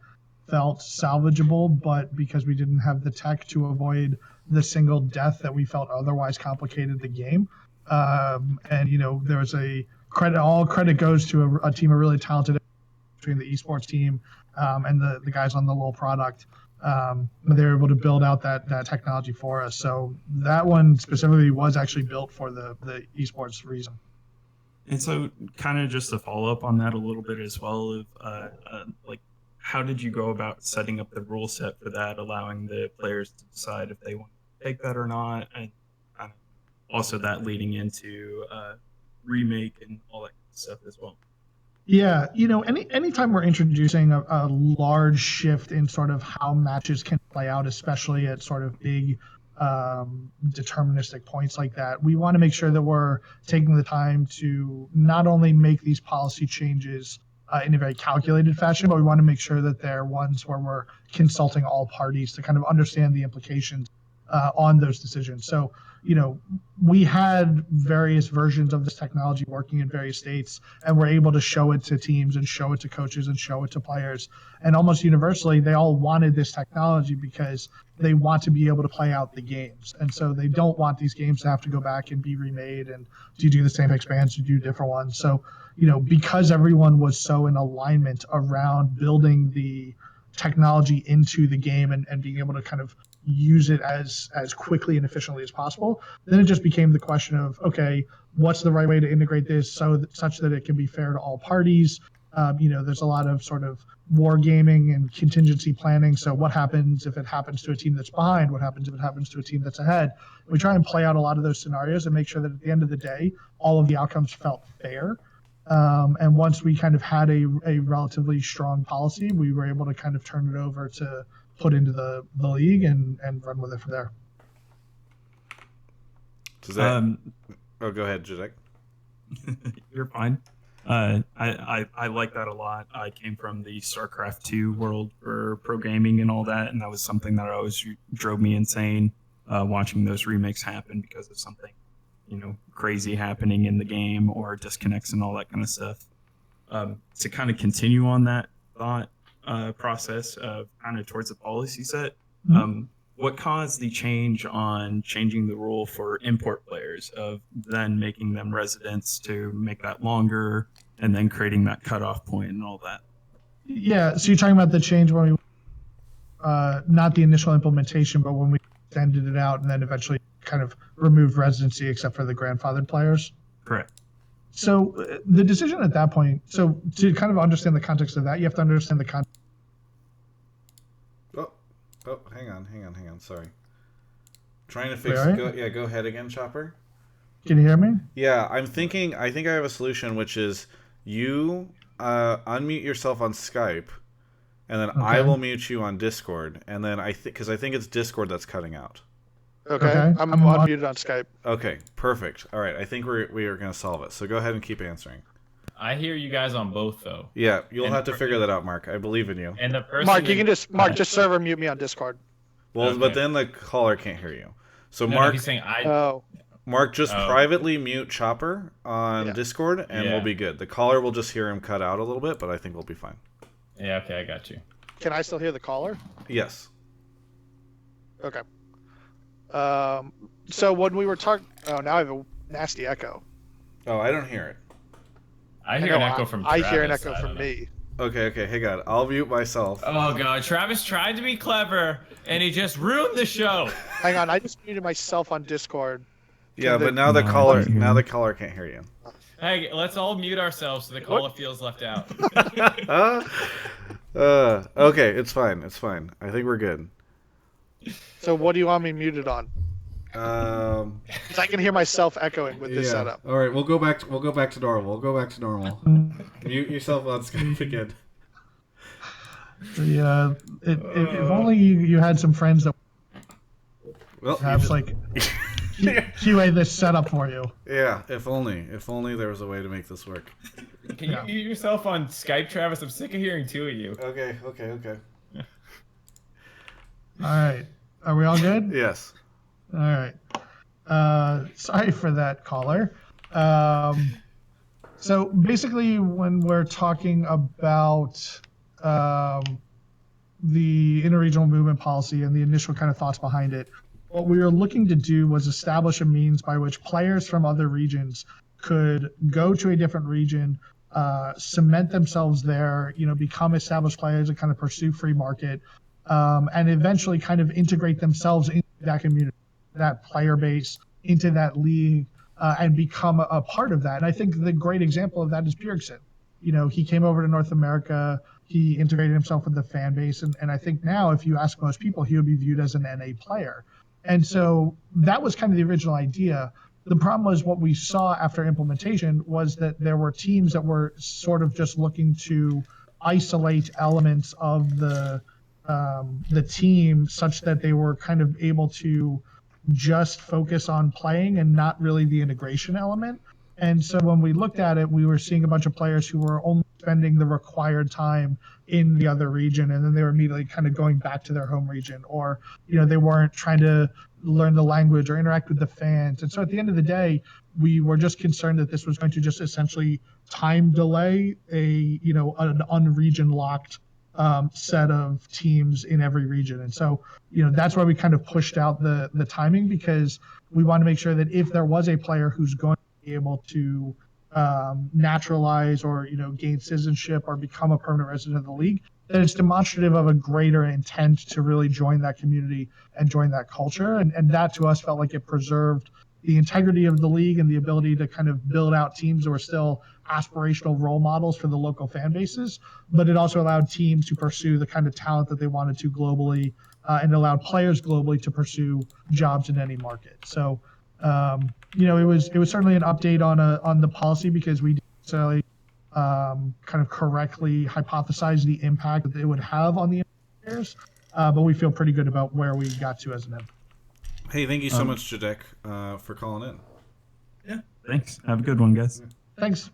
Speaker 4: felt salvageable, but because we didn't have the tech to avoid the single death that we felt otherwise complicated the game. There was all credit goes to a team of really talented between the esports team and the guys on the little product. They were able to build out that technology for us. So that one specifically was actually built for the esports reason.
Speaker 5: And so kind of just to follow up on that a little bit as well, how did you go about setting up the rule set for that, allowing the players to decide if they want to take that or not, and also that leading into remake and all that stuff as well?
Speaker 4: Yeah, anytime we're introducing a large shift in sort of how matches can play out, especially at sort of big deterministic points like that, we want to make sure that we're taking the time to not only make these policy changes in a very calculated fashion, but we want to make sure that they're ones where we're consulting all parties to kind of understand the implications on those decisions. So, we had various versions of this technology working in various states, and we're able to show it to teams and show it to coaches and show it to players. And almost universally, they all wanted this technology because they want to be able to play out the games. And so they don't want these games to have to go back and be remade and do the same expansion, do different ones. So, because everyone was so in alignment around building the technology into the game and being able to kind of use it as quickly and efficiently as possible, then it just became the question of, okay, what's the right way to integrate this such that it can be fair to all parties? There's a lot of sort of war gaming and contingency planning. So what happens if it happens to a team that's behind? What happens if it happens to a team that's ahead? We try and play out a lot of those scenarios and make sure that at the end of the day, all of the outcomes felt fair. And once we kind of had a relatively strong policy, we were able to kind of turn it over to put into the league and run with it from there.
Speaker 1: Does that? Go ahead, Jacek.
Speaker 5: You're fine. I like that a lot. I came from the StarCraft 2 world for pro gaming and all that, and that was something that always drove me insane, watching those remakes happen because of something, crazy happening in the game or disconnects and all that kind of stuff. To kind of continue on that thought process of kind of towards the policy set, what caused the change on changing the rule for import players of then making them residents to make that longer and then creating that cutoff point and all that?
Speaker 4: Yeah, so you're talking about the change when we, not the initial implementation, but when we extended it out and then eventually kind of removed residency except for the grandfathered players?
Speaker 5: Correct.
Speaker 4: So the decision at that point, so to kind of understand the context of that, you have to understand the context.
Speaker 1: Oh, hang on. Sorry. Trying to fix.
Speaker 4: Right?
Speaker 1: Go ahead again, Chopper.
Speaker 4: Can you hear me?
Speaker 1: Yeah, I think I have a solution, which is you unmute yourself on Skype, and then I will mute you on Discord, and then because I think it's Discord that's cutting out.
Speaker 6: Okay. I'm unmuted on Skype.
Speaker 1: Okay, perfect. All right, I think we are going to solve it. So go ahead and keep answering.
Speaker 3: I hear you guys on both though.
Speaker 1: Yeah, you'll have to figure that out, Mark. I believe in you.
Speaker 3: And the person
Speaker 6: Mark, you can just server mute me on Discord.
Speaker 1: Well,
Speaker 3: Okay.
Speaker 1: but then the caller can't hear you. So
Speaker 3: No,
Speaker 1: Mark,
Speaker 3: he's saying
Speaker 1: Mark, just privately mute Chopper on Discord, and we'll be good. The caller will just hear him cut out a little bit, but I think we'll be fine.
Speaker 3: Yeah, okay, I got you.
Speaker 6: Can I still hear the caller?
Speaker 1: Yes.
Speaker 6: Okay. So when we were talking, now I have a nasty echo.
Speaker 1: Oh, I don't hear it.
Speaker 3: I hear an echo from Travis.
Speaker 6: I hear an echo from me.
Speaker 1: Okay, hang on. I'll mute myself.
Speaker 3: Oh god, Travis tried to be clever and he just ruined the show.
Speaker 6: Hang on, I just muted myself on Discord.
Speaker 1: Yeah, but now the caller can't hear you.
Speaker 3: Hey, let's all mute ourselves so the caller feels left out.
Speaker 1: Okay, it's fine. I think we're good.
Speaker 6: So what do you want me muted on? Because I can hear myself echoing with this setup.
Speaker 1: All right, we'll go back to normal. Mute yourself on Skype again.
Speaker 4: Yeah, if only you had some friends that perhaps QA this setup for you.
Speaker 1: Yeah, if only there was a way to make this work.
Speaker 3: Can you mute yourself on Skype, Travis? I'm sick of hearing two of you.
Speaker 1: Okay.
Speaker 4: All right, are we all good?
Speaker 1: Yes.
Speaker 4: All right. Sorry for that, caller. So basically, when we're talking about the interregional movement policy and the initial kind of thoughts behind it, what we were looking to do was establish a means by which players from other regions could go to a different region, cement themselves there, become established players and kind of pursue free market, and eventually kind of integrate themselves into that community, that player base, into that league, and become a part of that. And I think the great example of that is Bjergsen. He came over to North America, he integrated himself with the fan base, and I think now if you ask most people, he would be viewed as an NA player. And so that was kind of the original idea. The problem was what we saw after implementation was that there were teams that were sort of just looking to isolate elements of the team such that they were kind of able to just focus on playing and not really the integration element. And so when we looked at it, we were seeing a bunch of players who were only spending the required time in the other region, and then they were immediately kind of going back to their home region, or they weren't trying to learn the language or interact with the fans. And so at the end of the day, we were just concerned that this was going to just essentially time delay an unregion locked set of teams in every region. And so that's why we kind of pushed out the timing, because we want to make sure that if there was a player who's going to be able to naturalize or gain citizenship or become a permanent resident of the league, that it's demonstrative of a greater intent to really join that community and join that culture. And that to us felt like it preserved the integrity of the league and the ability to kind of build out teams that were still aspirational role models for the local fan bases, but it also allowed teams to pursue the kind of talent that they wanted to globally, and allowed players globally to pursue jobs in any market. So it was certainly an update on the policy, because we didn't necessarily kind of correctly hypothesize the impact that they would have on the players, but we feel pretty good about where we got to as an end.
Speaker 1: Hey, thank you so much, Jadek, for calling in.
Speaker 5: Yeah, thanks. Have a good one, guys.
Speaker 4: Thanks.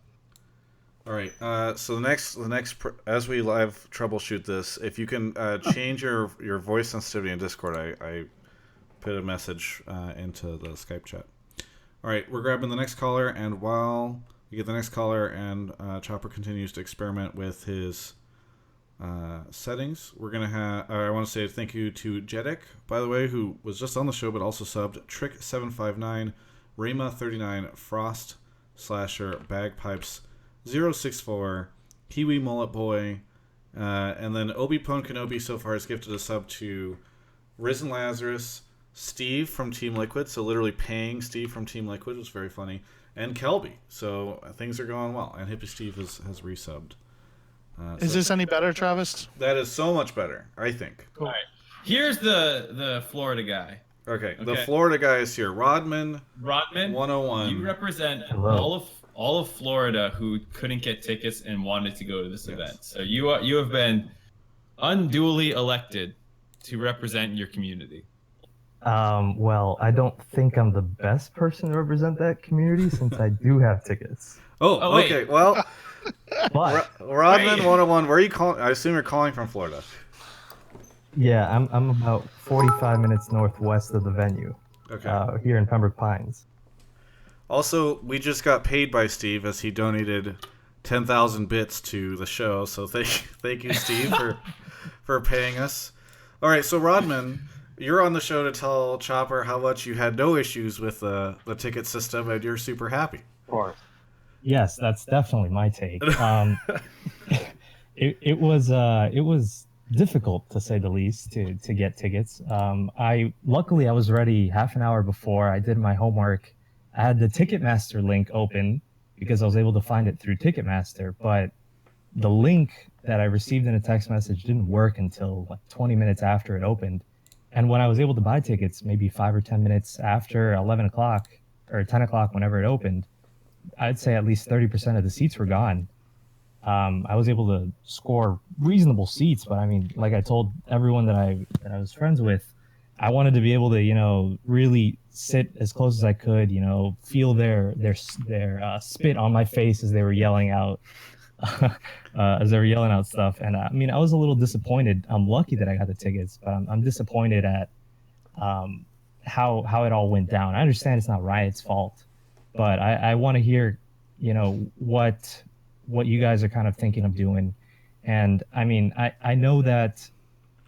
Speaker 1: All right. So the next, as we live troubleshoot this, if you can change your voice sensitivity in Discord, I put a message into the Skype chat. All right, we're grabbing the next caller, and while we get the next caller and Chopper continues to experiment with his settings, we're gonna have. I want to say thank you to Jedek, by the way, who was just on the show but also subbed. Trick759, Rayma39, Frost Slasher, Bagpipes 064, Kiwi Mullet Boy, and then Obi Pon Kenobi so far has gifted a sub to Risen Lazarus, Steve from Team Liquid, so literally paying Steve from Team Liquid was very funny, and Kelby. So things are going well, and Hippie Steve has resubbed.
Speaker 6: Is this any better, Travis?
Speaker 1: That is so much better, I think.
Speaker 3: Cool. All right. Here's the Florida guy.
Speaker 1: Okay, the Florida guy is here. Rodman 101.
Speaker 3: You represent all of Florida who couldn't get tickets and wanted to go to this event. So you have been unduly elected to represent your community.
Speaker 7: Well, I don't think I'm the best person to represent that community, since I do have tickets.
Speaker 1: Oh okay. Well,
Speaker 7: but
Speaker 1: Rodman 101, where are you calling? I assume you're calling from Florida.
Speaker 7: Yeah, I'm about 45 minutes northwest of the venue.
Speaker 1: Okay.
Speaker 7: Here in Pembroke Pines.
Speaker 1: Also, we just got paid by Steve as he donated 10,000 bits to the show. So thank you, Steve, for paying us. All right, so Rodman, you're on the show to tell Chopper how much you had no issues with the ticket system, and you're super happy.
Speaker 7: Of course. Yes, that's definitely my take. It was difficult, to say the least, to get tickets. Luckily I was ready half an hour before. I did my homework. I had the Ticketmaster link open because I was able to find it through Ticketmaster, but the link that I received in a text message didn't work until like 20 minutes after it opened. And when I was able to buy tickets, maybe 5 or 10 minutes after 11 o'clock or 10 o'clock, whenever it opened, I'd say at least 30% of the seats were gone. I was able to score reasonable seats, but I mean, like I told everyone that I was friends with, I wanted to be able to, really sit as close as I could, feel their spit on my face as they were yelling out, stuff. And I mean, I was a little disappointed. I'm lucky that I got the tickets, but I'm disappointed at how it all went down. I understand it's not Riot's fault, but I want to hear, what you guys are kind of thinking of doing. And I mean, I know that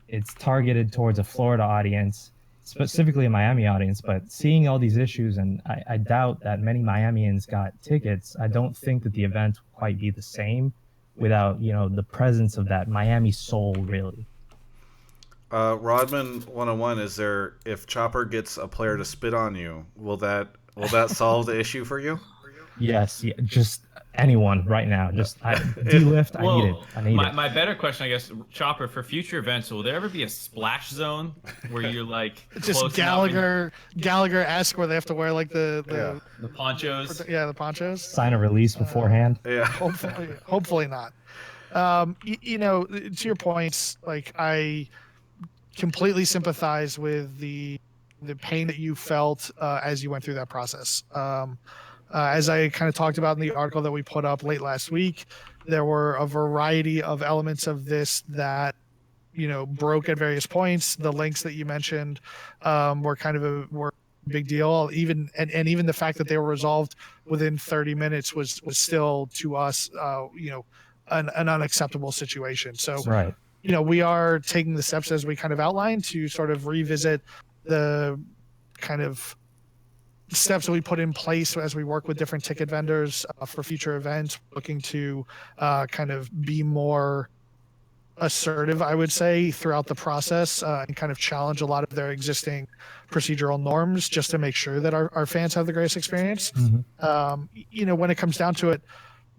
Speaker 7: it's targeted towards a Florida audience, specifically a Miami audience, but seeing all these issues, and I doubt that many Miamians got tickets, I don't think that the event will quite be the same without, the presence of that Miami soul, really.
Speaker 1: Rodman 101, if Chopper gets a player to spit on you, will that solve the issue for you?
Speaker 7: Yes, yeah, just anyone right now. Just D-Lift, I need it. I need it.
Speaker 3: My better question, I guess, Chopper, for future events, will there ever be a splash zone where you're like
Speaker 6: just Gallagher-esque where they have to wear like the
Speaker 3: ponchos?
Speaker 6: The ponchos.
Speaker 7: Sign a release beforehand.
Speaker 1: Yeah.
Speaker 6: Hopefully not. You know, to your points, like I completely sympathize with the pain that you felt as you went through that process. As I kind of talked about in the article that we put up late last week, there were a variety of elements of this that, you know, broke at various points. The links that you mentioned were kind of a big deal. Even the fact that they were resolved within 30 minutes was still to us, you know, an unacceptable situation. So,
Speaker 7: right.
Speaker 6: You know, we are taking the steps as we kind of outlined to sort of revisit the kind of steps that we put in place as we work with different ticket vendors for future events, looking to kind of be more assertive, I would say, throughout the process and kind of challenge a lot of their existing procedural norms just to make sure that our fans have the greatest experience.
Speaker 7: Mm-hmm.
Speaker 6: You know, when it comes down to it,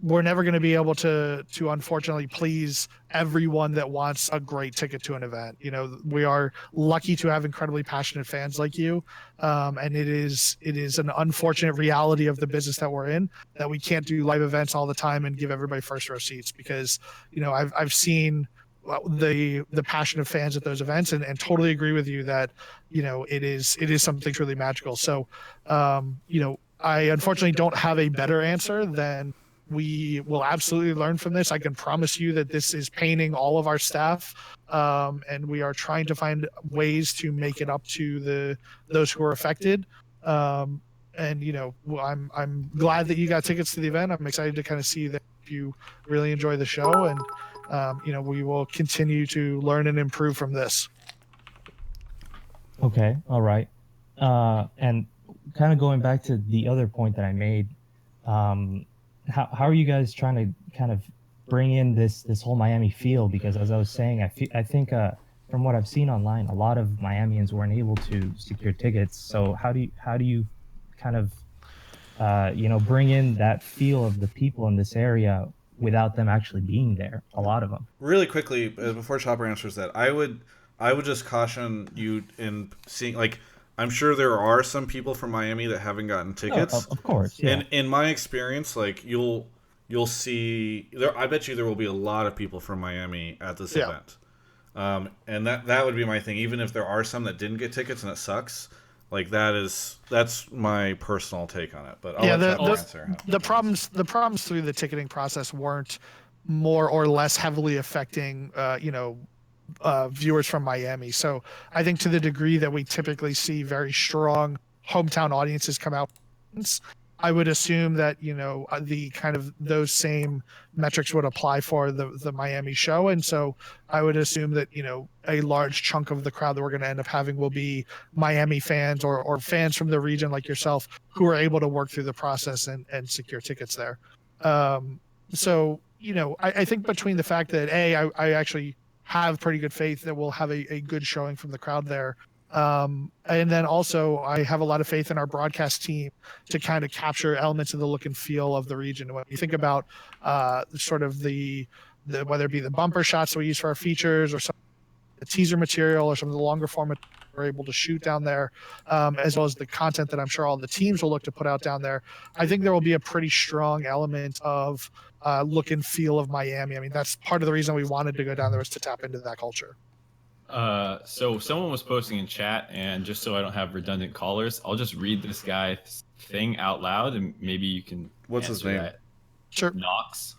Speaker 6: we're never going to be able to unfortunately please everyone that wants a great ticket to an event. You know, we are lucky to have incredibly passionate fans like you, and it is an unfortunate reality of the business that we're in that we can't do live events all the time and give everybody first row seats because, you know, I've seen the passion of fans at those events and totally agree with you that, you know, it is something truly magical. So, you know, I unfortunately don't have a better answer than we will absolutely learn from this. I can promise you that this is paining all of our staff, and we are trying to find ways to make it up to those who are affected. And you know, I'm glad that you got tickets to the event. I'm excited to kind of see that you really enjoy the show, and you know, we will continue to learn and improve from this.
Speaker 7: Okay, all right. And kind of going back to the other point that I made, how are you guys trying to kind of bring in this whole Miami feel? Because as I was saying, I think from what I've seen online, a lot of Miamians weren't able to secure tickets. So how do you kind of you know, bring in that feel of the people in this area without them actually being there? A lot of them.
Speaker 1: Really quickly, before Chopper answers that, I would just caution you in seeing, like, I'm sure there are some people from Miami that haven't gotten tickets.
Speaker 7: Oh, of course, yeah.
Speaker 1: And in my experience, like, you'll see there. I bet you there will be a lot of people from Miami at this event. And that would be my thing. Even if there are some that didn't get tickets and it sucks, like that's my personal take on it. But I'll let Chopper answer.
Speaker 6: The problems through the ticketing process weren't more or less heavily affecting you know, viewers from Miami. So I think to the degree that we typically see very strong hometown audiences come out, I would assume that, you know, the kind of those same metrics would apply for the Miami show. And so I would assume that, you know, a large chunk of the crowd that we're going to end up having will be Miami fans or fans from the region like yourself who are able to work through the process and secure tickets there. So, you know, I think between the fact that I actually have pretty good faith that we'll have a good showing from the crowd there. And then also I have a lot of faith in our broadcast team to kind of capture elements of the look and feel of the region. When you think about sort of the whether it be the bumper shots that we use for our features or some of the teaser material or some of the longer format we're able to shoot down there, as well as the content that I'm sure all the teams will look to put out down there, I think there will be a pretty strong element of look and feel of Miami. I mean, that's part of the reason we wanted to go down there, was to tap into that culture.
Speaker 3: So someone was posting in chat, and just so I don't have redundant callers, I'll just read this guy's thing out loud, and maybe you can.
Speaker 1: What's his name?
Speaker 3: That.
Speaker 6: Sure.
Speaker 3: Knox,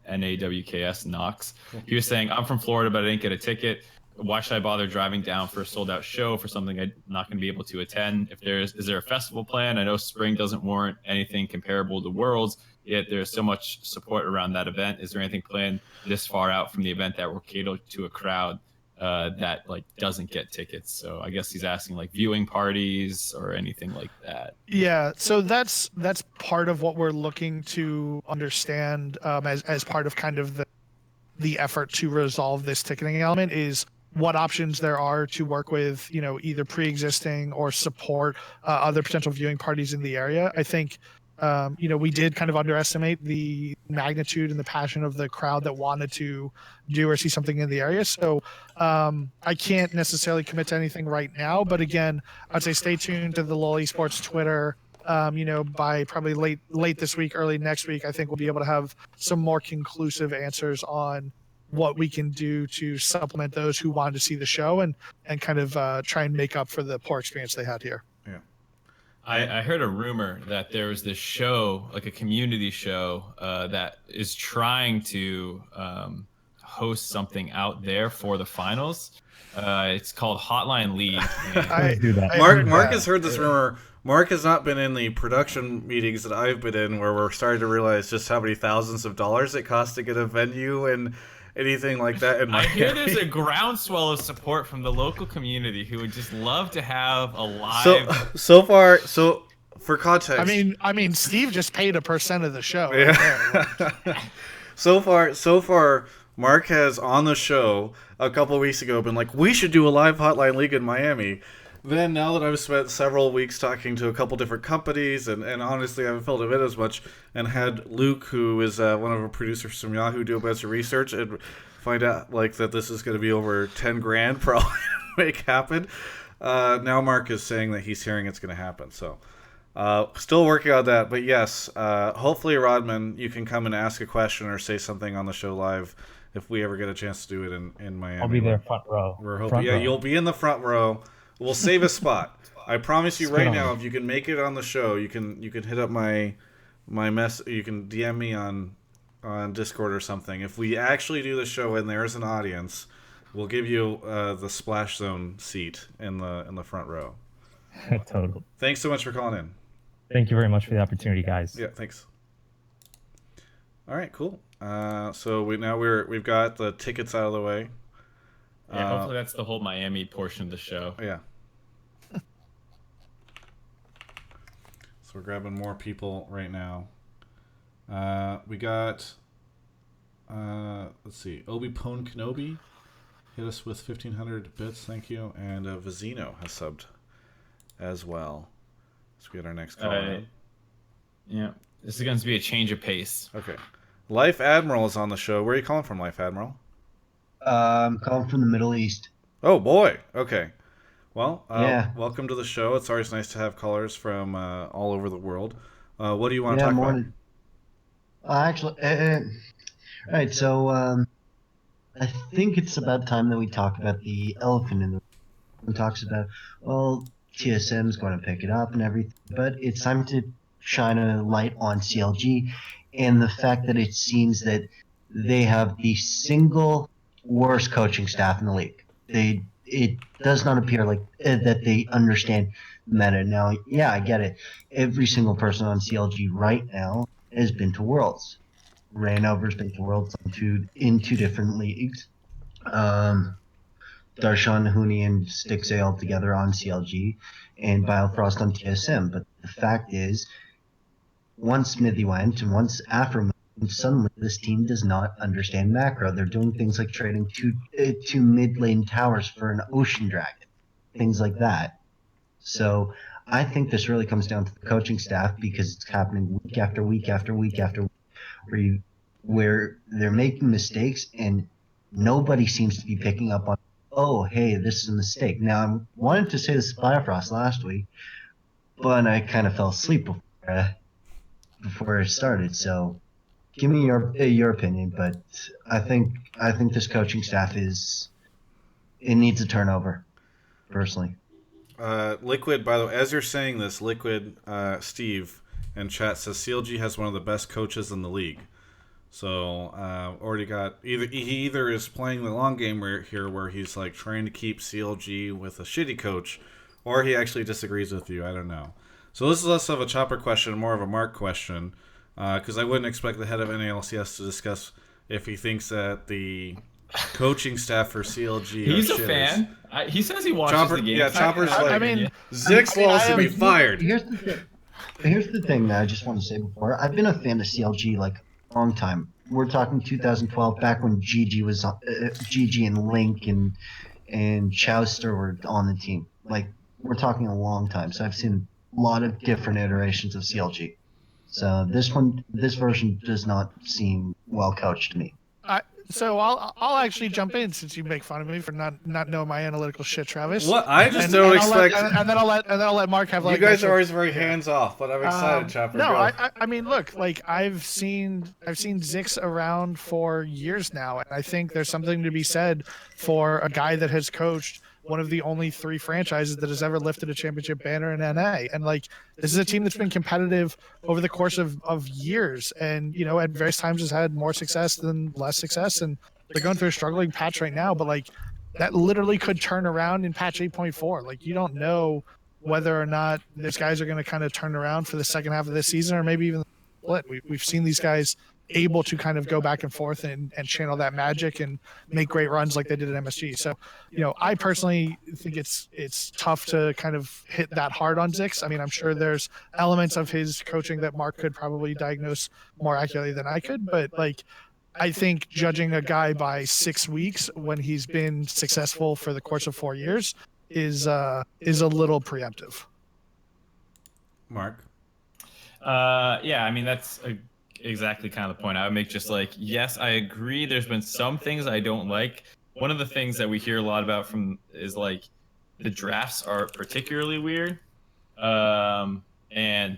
Speaker 3: Nawks, Knox. He was saying, "I'm from Florida, but I didn't get a ticket. Why should I bother driving down for a sold-out show for something I'm not going to be able to attend? Is there a festival plan? I know spring doesn't warrant anything comparable to Worlds, yet there's so much support around that event. Is there anything planned this far out from the event that will cater to a crowd that like doesn't get tickets?" So I guess he's asking like viewing parties or anything like that.
Speaker 6: Yeah, so that's part of what we're looking to understand as part of kind of the effort to resolve this ticketing element, is what options there are to work with, you know, either pre-existing or support other potential viewing parties in the area. I think We did kind of underestimate the magnitude and the passion of the crowd that wanted to do or see something in the area. So I can't necessarily commit to anything right now, but again, I'd say stay tuned to the LoL Esports Twitter. By probably late this week, early next week, I think we'll be able to have some more conclusive answers on what we can do to supplement those who wanted to see the show and kind of try and make up for the poor experience they had here.
Speaker 1: Yeah.
Speaker 3: I heard a rumor that there was this show, like a community show, that is trying to host something out there for the finals. It's called Hotline League.
Speaker 7: I do that.
Speaker 1: Mark has heard this rumor. Mark has not been in the production meetings that I've been in where we're starting to realize just how many thousands of dollars it costs to get a venue and anything like that in Miami.
Speaker 3: I hear there's a groundswell of support from the local community who would just love to have a live.
Speaker 1: So for context,
Speaker 6: I mean, Steve just paid 1% of the show.
Speaker 1: Yeah.
Speaker 6: Right.
Speaker 1: So far, Mark has on the show a couple of weeks ago been like, we should do a live Hotline League in Miami. Then now that I've spent several weeks talking to a couple different companies, and honestly I haven't felt a bit as much, and had Luke, who is one of our producers from Yahoo, do a bunch of research and find out like that this is going to be over 10 grand probably to make happen. Now Mark is saying that he's hearing it's going to happen. So still working on that, but yes, hopefully Rodman, you can come and ask a question or say something on the show live if we ever get a chance to do it in Miami.
Speaker 7: I'll be there front row.
Speaker 1: We're hoping, you'll be in the front row. We'll save a spot. I promise you right now, if you can make it on the show, you can hit up my mess. You can DM me on Discord or something. If we actually do the show and there's an audience, we'll give you the splash zone seat in the front row.
Speaker 7: Totally.
Speaker 1: Thanks so much for calling in.
Speaker 7: Thank you very much for the opportunity, guys.
Speaker 1: Yeah, thanks. All right, cool. So we've got the tickets out of the way.
Speaker 3: Yeah, hopefully that's the whole Miami portion of the show.
Speaker 1: Yeah. So we're grabbing more people right now. We got, let's see, Obi Pone Kenobi hit us with 1,500 bits, thank you. And Vizino has subbed as well. Let's get our next call.
Speaker 3: Yeah, this is going to be a change of pace.
Speaker 1: Okay. Life Admiral is on the show. Where are you calling from, Life Admiral?
Speaker 8: I'm calling from the Middle East.
Speaker 1: Oh, boy. Okay. Well,
Speaker 8: yeah.
Speaker 1: Welcome to the show. It's always nice to have callers from all over the world. What do you want to talk about?
Speaker 8: Actually, right. So I think it's about time that we talk about the elephant in the room. We talks about, well, TSM's going to pick it up and everything, but it's time to shine a light on CLG and the fact that it seems that they have the single worst coaching staff in the league. It does not appear like that they understand meta. Now, yeah, I get it. Every single person on CLG right now has been to Worlds. Rainover's been to Worlds in two different leagues. Darshan, Huni, and Stixay all together on CLG, and Biofrost on TSM. But the fact is, once Smithy went, and once Afro went, suddenly this team does not understand macro. They're doing things like trading two mid lane towers for an ocean dragon, things like that. So I think this really comes down to the coaching staff, because it's happening week after week after week after week, where they're making mistakes and nobody seems to be picking up on, oh, hey, this is a mistake. Now, I wanted to say this to Biofrost last week, but I kind of fell asleep before it started. So give me your opinion, but I think this coaching staff needs a turnover, personally.
Speaker 1: Liquid, by the way, as you're saying this, Liquid, Steve in chat says CLG has one of the best coaches in the league. So already got either is playing the long game here, where he's like trying to keep CLG with a shitty coach, or he actually disagrees with you. I don't know. So this is less of a Chopper question, more of a Mark question. Because I wouldn't expect the head of NALCS to discuss if he thinks that the coaching staff for CLG
Speaker 3: He's
Speaker 1: are
Speaker 3: a
Speaker 1: shitters.
Speaker 3: fan. He says he watches
Speaker 1: Chopper,
Speaker 3: the game.
Speaker 1: yeah, Chopper's
Speaker 8: Zix
Speaker 1: wants to be fired.
Speaker 8: Here's the thing that I just want to say before. I've been a fan of CLG like a long time. We're talking 2012, back when GG was GG and Link and Chowster were on the team. Like, we're talking a long time. So I've seen a lot of different iterations of CLG. So this version does not seem well couched to me.
Speaker 6: So I'll actually jump in since you make fun of me for not knowing my analytical shit, Travis.
Speaker 1: What? I just don't expect.
Speaker 6: And then I'll let Mark have like.
Speaker 1: You guys are always very hands off, but I'm excited, Chopper.
Speaker 6: No,
Speaker 1: go.
Speaker 6: I mean, look, like I've seen Zix around for years now, and I think there's something to be said for a guy that has coached one of the only 3 franchises that has ever lifted a championship banner in NA. And like, this is a team that's been competitive over the course of years, and at various times has had more success than less success. And they're going through a struggling patch right now, but like that literally could turn around in patch 8.4. Like, you don't know whether or not these guys are going to kind of turn around for the second half of this season, or maybe even split. We've seen these guys able to kind of go back and forth and channel that magic and make great runs like they did at MSG. So, I personally think it's tough to kind of hit that hard on Zix. I mean, I'm sure there's elements of his coaching that Mark could probably diagnose more accurately than I could, but like, I think judging a guy by 6 weeks when he's been successful for the course of 4 years is a little preemptive.
Speaker 1: Mark.
Speaker 3: Yeah, I mean that's exactly kind of the point I would make. Just like, yes, I agree. There's been some things I don't like. One of the things that we hear a lot about is like the drafts are particularly weird, and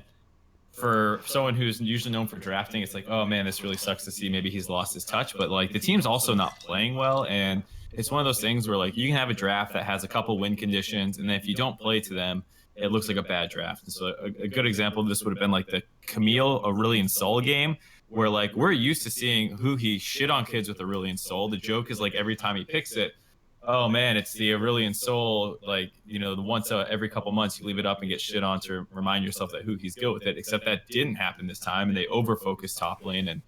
Speaker 3: for someone who's usually known for drafting, it's like, oh man, this really sucks to see. Maybe he's lost his touch, but like the team's also not playing well, and it's one of those things where like you can have a draft that has a couple win conditions, and then if you don't play to them, it looks like a bad draft. And so a good example of this would have been like the Camille Aurelian Sol game, where like we're used to seeing who he shit on kids with Aurelian Sol. The joke is like every time he picks it, oh man, it's the Aurelian Sol, like, the once every couple months you leave it up and get shit on to remind yourself that who he's good with it, except that didn't happen this time, and they over-focused top lane and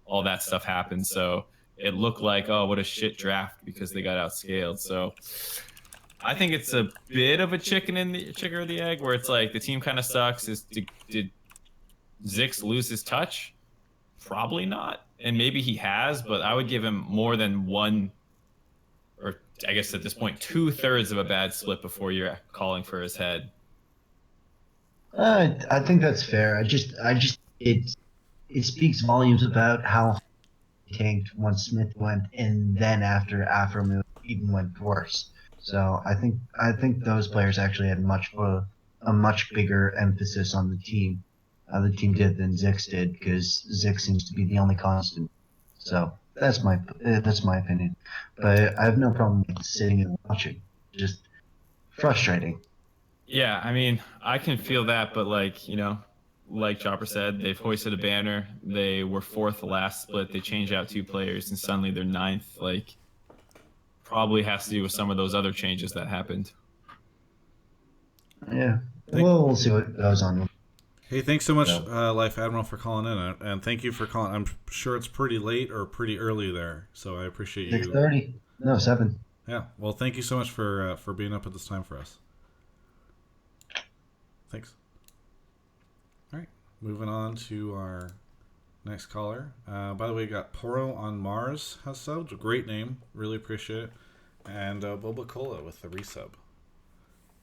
Speaker 3: all that stuff happened. So it looked like, oh, what a shit draft because they got outscaled. So I think it's a bit of a chicken or the egg, where it's like the team kind of sucks. Did Zix lose his touch? Probably not. And maybe he has, but I would give him more than one, or I guess at this point, 2/3 of a bad split before you're calling for his head.
Speaker 8: I think that's fair. It speaks volumes about how he tanked once Smith went, and then after Afro even went worse. So I think those players actually had a much bigger emphasis on the team. The team did than Zix did, because Zix seems to be the only constant. So that's my opinion. But I have no problem with sitting and watching. Just frustrating.
Speaker 3: Yeah, I mean, I can feel that, but like, like Chopper said, they've hoisted a banner. They were 4th last split. They changed out 2 players, and suddenly they're 9th. Like, probably has to do with some of those other changes that happened.
Speaker 8: Yeah. Well, we'll see what goes on.
Speaker 1: Hey, thanks so much, Life Admiral, for calling in, and thank you for calling. I'm sure it's pretty late or pretty early there, so I appreciate you.
Speaker 8: 6:30? No, 7.
Speaker 1: Yeah. Well, thank you so much for being up at this time for us. Thanks. All right, moving on to our next caller. By the way, we got Poro on Mars has subbed. A great name, really appreciate it, and Boba Cola with the resub.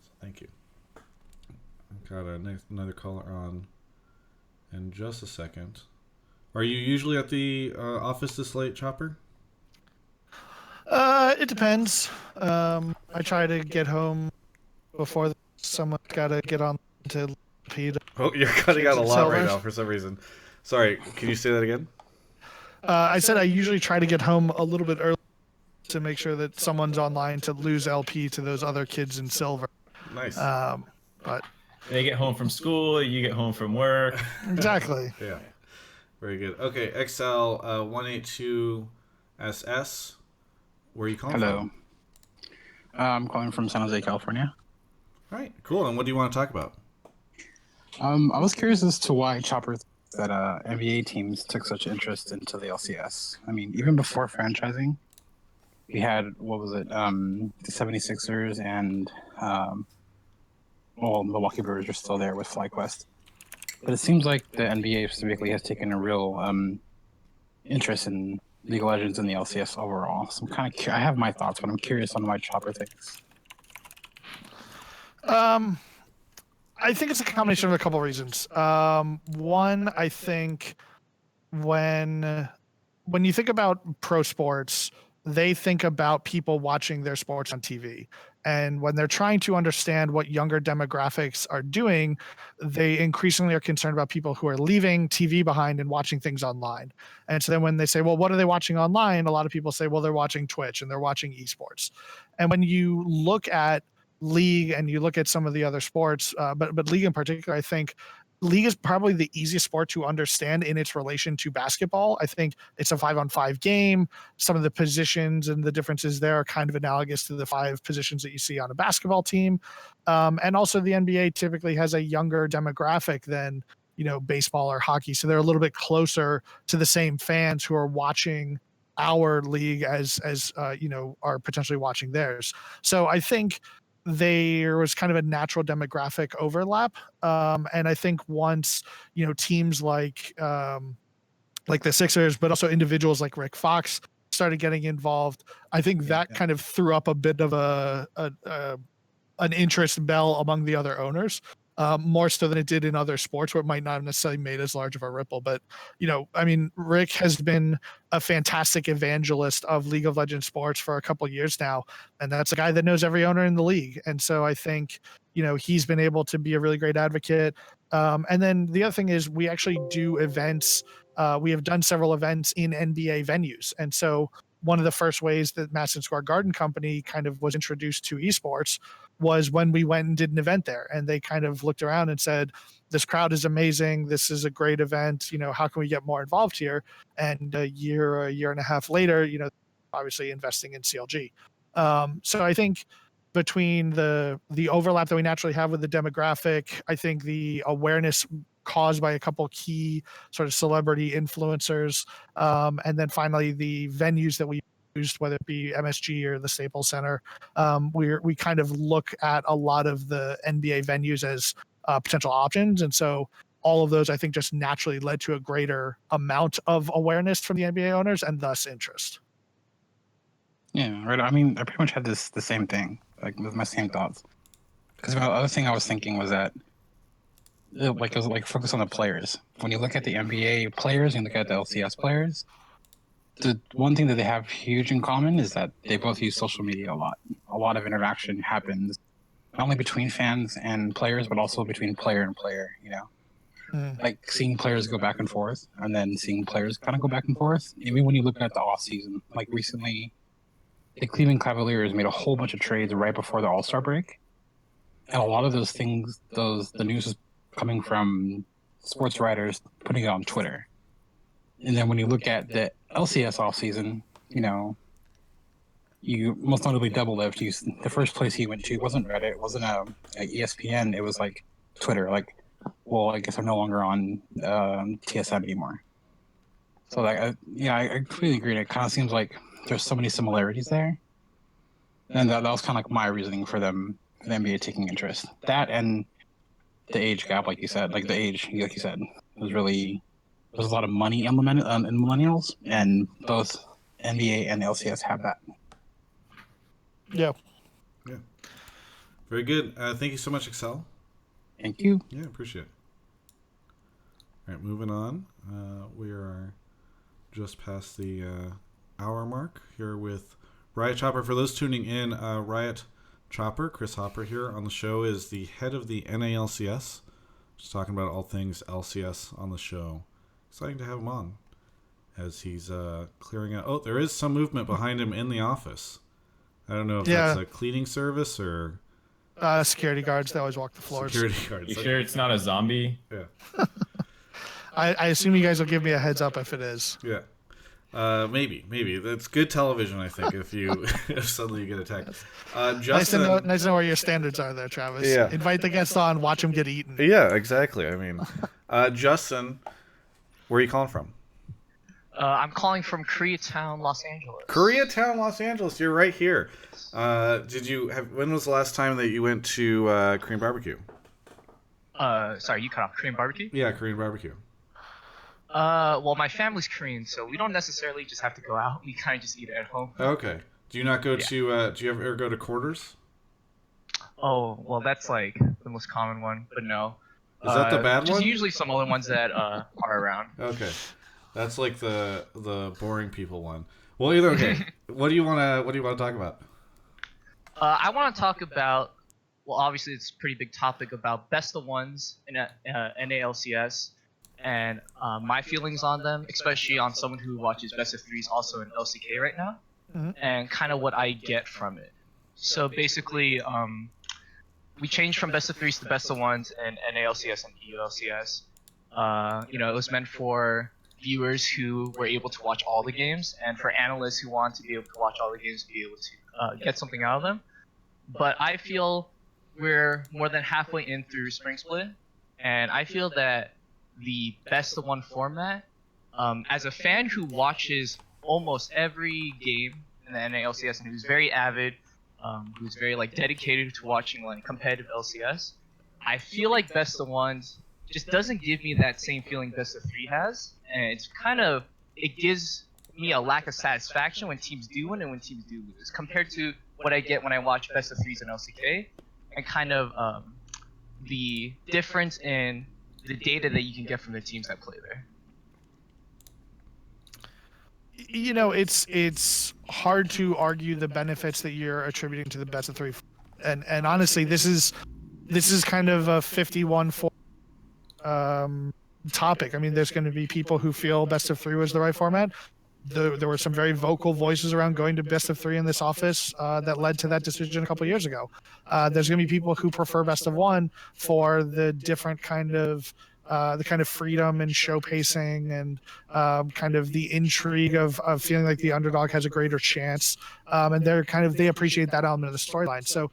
Speaker 1: So thank you. Got another caller on in just a second. Are you usually at the office this late, Chopper?
Speaker 6: It depends. I try to get home before someone's got to get on to LP.
Speaker 1: Oh, you're cutting out a lot right now for some reason. Sorry, can you say that again?
Speaker 6: I said I usually try to get home a little bit early to make sure that someone's online to lose LP to those other kids in silver.
Speaker 1: Nice.
Speaker 6: But
Speaker 3: they get home from school, you get home from work.
Speaker 6: Exactly.
Speaker 1: Yeah. Very good. Okay, XL 182SS. Where are you calling
Speaker 9: from? Hello. I'm calling from San Jose, California.
Speaker 1: All right, cool. And what do you want to talk about?
Speaker 9: I was curious as to why Chopper that NBA teams took such interest into the LCS. I mean, even before franchising, we had, what was it, the 76ers and Milwaukee Brewers are still there with FlyQuest. But it seems like the NBA specifically has taken a real interest in League of Legends and the LCS overall. So I'm kind of I have my thoughts, but I'm curious on why Chopper thinks.
Speaker 6: I think it's a combination of a couple reasons. One, I think when you think about pro sports, they think about people watching their sports on TV. And when they're trying to understand what younger demographics are doing, they increasingly are concerned about people who are leaving TV behind and watching things online. And so then when they say, well, what are they watching online? A lot of people say, well, they're watching Twitch and they're watching esports. And when you look at League and you look at some of the other sports, but League in particular, I think League is probably the easiest sport to understand in its relation to basketball. I think it's a 5-on-5 game. Some of the positions and the differences there are kind of analogous to the 5 positions that you see on a basketball team. And also the NBA typically has a younger demographic than, baseball or hockey. So they're a little bit closer to the same fans who are watching our league as are potentially watching theirs. So I think there was kind of a natural demographic overlap. And I think once, teams like the Sixers, but also individuals like Rick Fox started getting involved, I think that kind of threw up a bit of an interest bell among the other owners. More so than it did in other sports where it might not have necessarily made as large of a ripple. But, Rick has been a fantastic evangelist of League of Legends sports for a couple of years now. And that's a guy that knows every owner in the league. And so I think, he's been able to be a really great advocate. And then the other thing is we actually do events. We have done several events in NBA venues. And so one of the first ways that Madison Square Garden Company kind of was introduced to esports was when we went and did an event there, and they kind of looked around and said, this crowd is amazing. This is a great event. How can we get more involved here? And a year and a half later, obviously investing in CLG. So I think between the overlap that we naturally have with the demographic, I think the awareness caused by a couple key sort of celebrity influencers, and then finally the venues that we used, whether it be MSG or the Staples Center, we kind of look at a lot of the NBA venues as potential options. And so all of those, I think, just naturally led to a greater amount of awareness from the NBA owners and thus interest.
Speaker 9: Yeah, right. I mean, I pretty much had the same thing, like with my same thoughts. Because the other thing I was thinking was that, it was focus on the players. When you look at the NBA players and look at the LCS players, the one thing that they have huge in common is that they both use social media a lot. A lot of interaction happens not only between fans and players, but also between player and player, Like seeing players go back and forth and then seeing players kind of go back and forth. Even when you look at the off season, like recently, the Cleveland Cavaliers made a whole bunch of trades right before the All-Star break. And a lot of those things, the news is coming from sports writers putting it on Twitter. And then when you look at the LCS offseason, you most notably Double Lift. The first place he went to wasn't Reddit, it wasn't a ESPN, it was like Twitter. Like, well, I guess I'm no longer on TSM anymore. So I completely agree. It kind of seems like there's so many similarities there. And that was kind of like my reasoning for them, the NBA taking interest. That and the age gap, like you said, like you said, was really. There's a lot of money in millennials, and both NBA and LCS have that.
Speaker 6: Yeah.
Speaker 1: Very good. Thank you so much, Excel.
Speaker 9: Thank you.
Speaker 1: Yeah, appreciate it. All right, moving on. We are just past the hour mark here with RiotChopper. For those tuning in, RiotChopper, Chris Hopper here on the show, is the head of the NALCS. Just talking about all things LCS on the show. Exciting to have him on as he's clearing out. Oh, there is some movement behind him in the office. I don't know if that's a cleaning service or
Speaker 6: security guards that always walk the floors.
Speaker 1: Security guards.
Speaker 3: You sure it's not a zombie?
Speaker 1: Yeah.
Speaker 6: I assume you guys will give me a heads up if it is.
Speaker 1: Yeah. Maybe that's good television. I think if suddenly you get attacked. Justin,
Speaker 6: nice to know where your standards are there, Travis.
Speaker 1: Yeah.
Speaker 6: Invite the guest on, watch him get eaten.
Speaker 1: Yeah, exactly. I mean, Justin, where are you calling from?
Speaker 10: I'm calling from Koreatown, Los Angeles.
Speaker 1: Koreatown, Los Angeles. You're right here. When was the last time that you went to Korean barbecue?
Speaker 10: Sorry, you cut off. Korean barbecue?
Speaker 1: Yeah, Korean barbecue.
Speaker 10: Well, my family's Korean, so we don't necessarily just have to go out. We kind of just eat it at home.
Speaker 1: Okay. Do you not go to? Do you ever go to Quarters?
Speaker 10: Oh, well, that's like the most common one, but no.
Speaker 1: Is that the bad
Speaker 10: Just
Speaker 1: one?
Speaker 10: usually some other ones that are around.
Speaker 1: Okay, that's like the boring people one. Well, either okay. What do you wanna talk about?
Speaker 10: I want to talk about, well, obviously it's a pretty big topic about best of ones in NALCS and my feelings on them, especially on someone who watches best of threes also in LCK right now, and kind of what I get from it. So basically, we changed from best of threes to best of ones in NALCS and EULCS. It was meant for viewers who were able to watch all the games, and for analysts who want to be able to watch all the games, be able to get something out of them. But I feel we're more than halfway in through Spring Split, and I feel that the best of one format, as a fan who watches almost every game in the NALCS and who's very avid, who's very like dedicated to watching like competitive LCS, I feel like best of ones just doesn't give me that same feeling best of three has, and it gives me a lack of satisfaction when teams do win and when teams do lose compared to what I get when I watch best of threes in LCK, and kind of the difference in the data that you can get from the teams that play there.
Speaker 6: You know, it's hard to argue the benefits that you're attributing to the best of three, and honestly, this is kind of a 51-4 topic. I mean, there's going to be people who feel best of three was the right format. There were some very vocal voices around going to best of three in this office that led to that decision a couple of years ago. There's going to be people who prefer best of one for the different kind of freedom and show pacing and kind of the intrigue of feeling like the underdog has a greater chance. And they appreciate that element of the storyline. So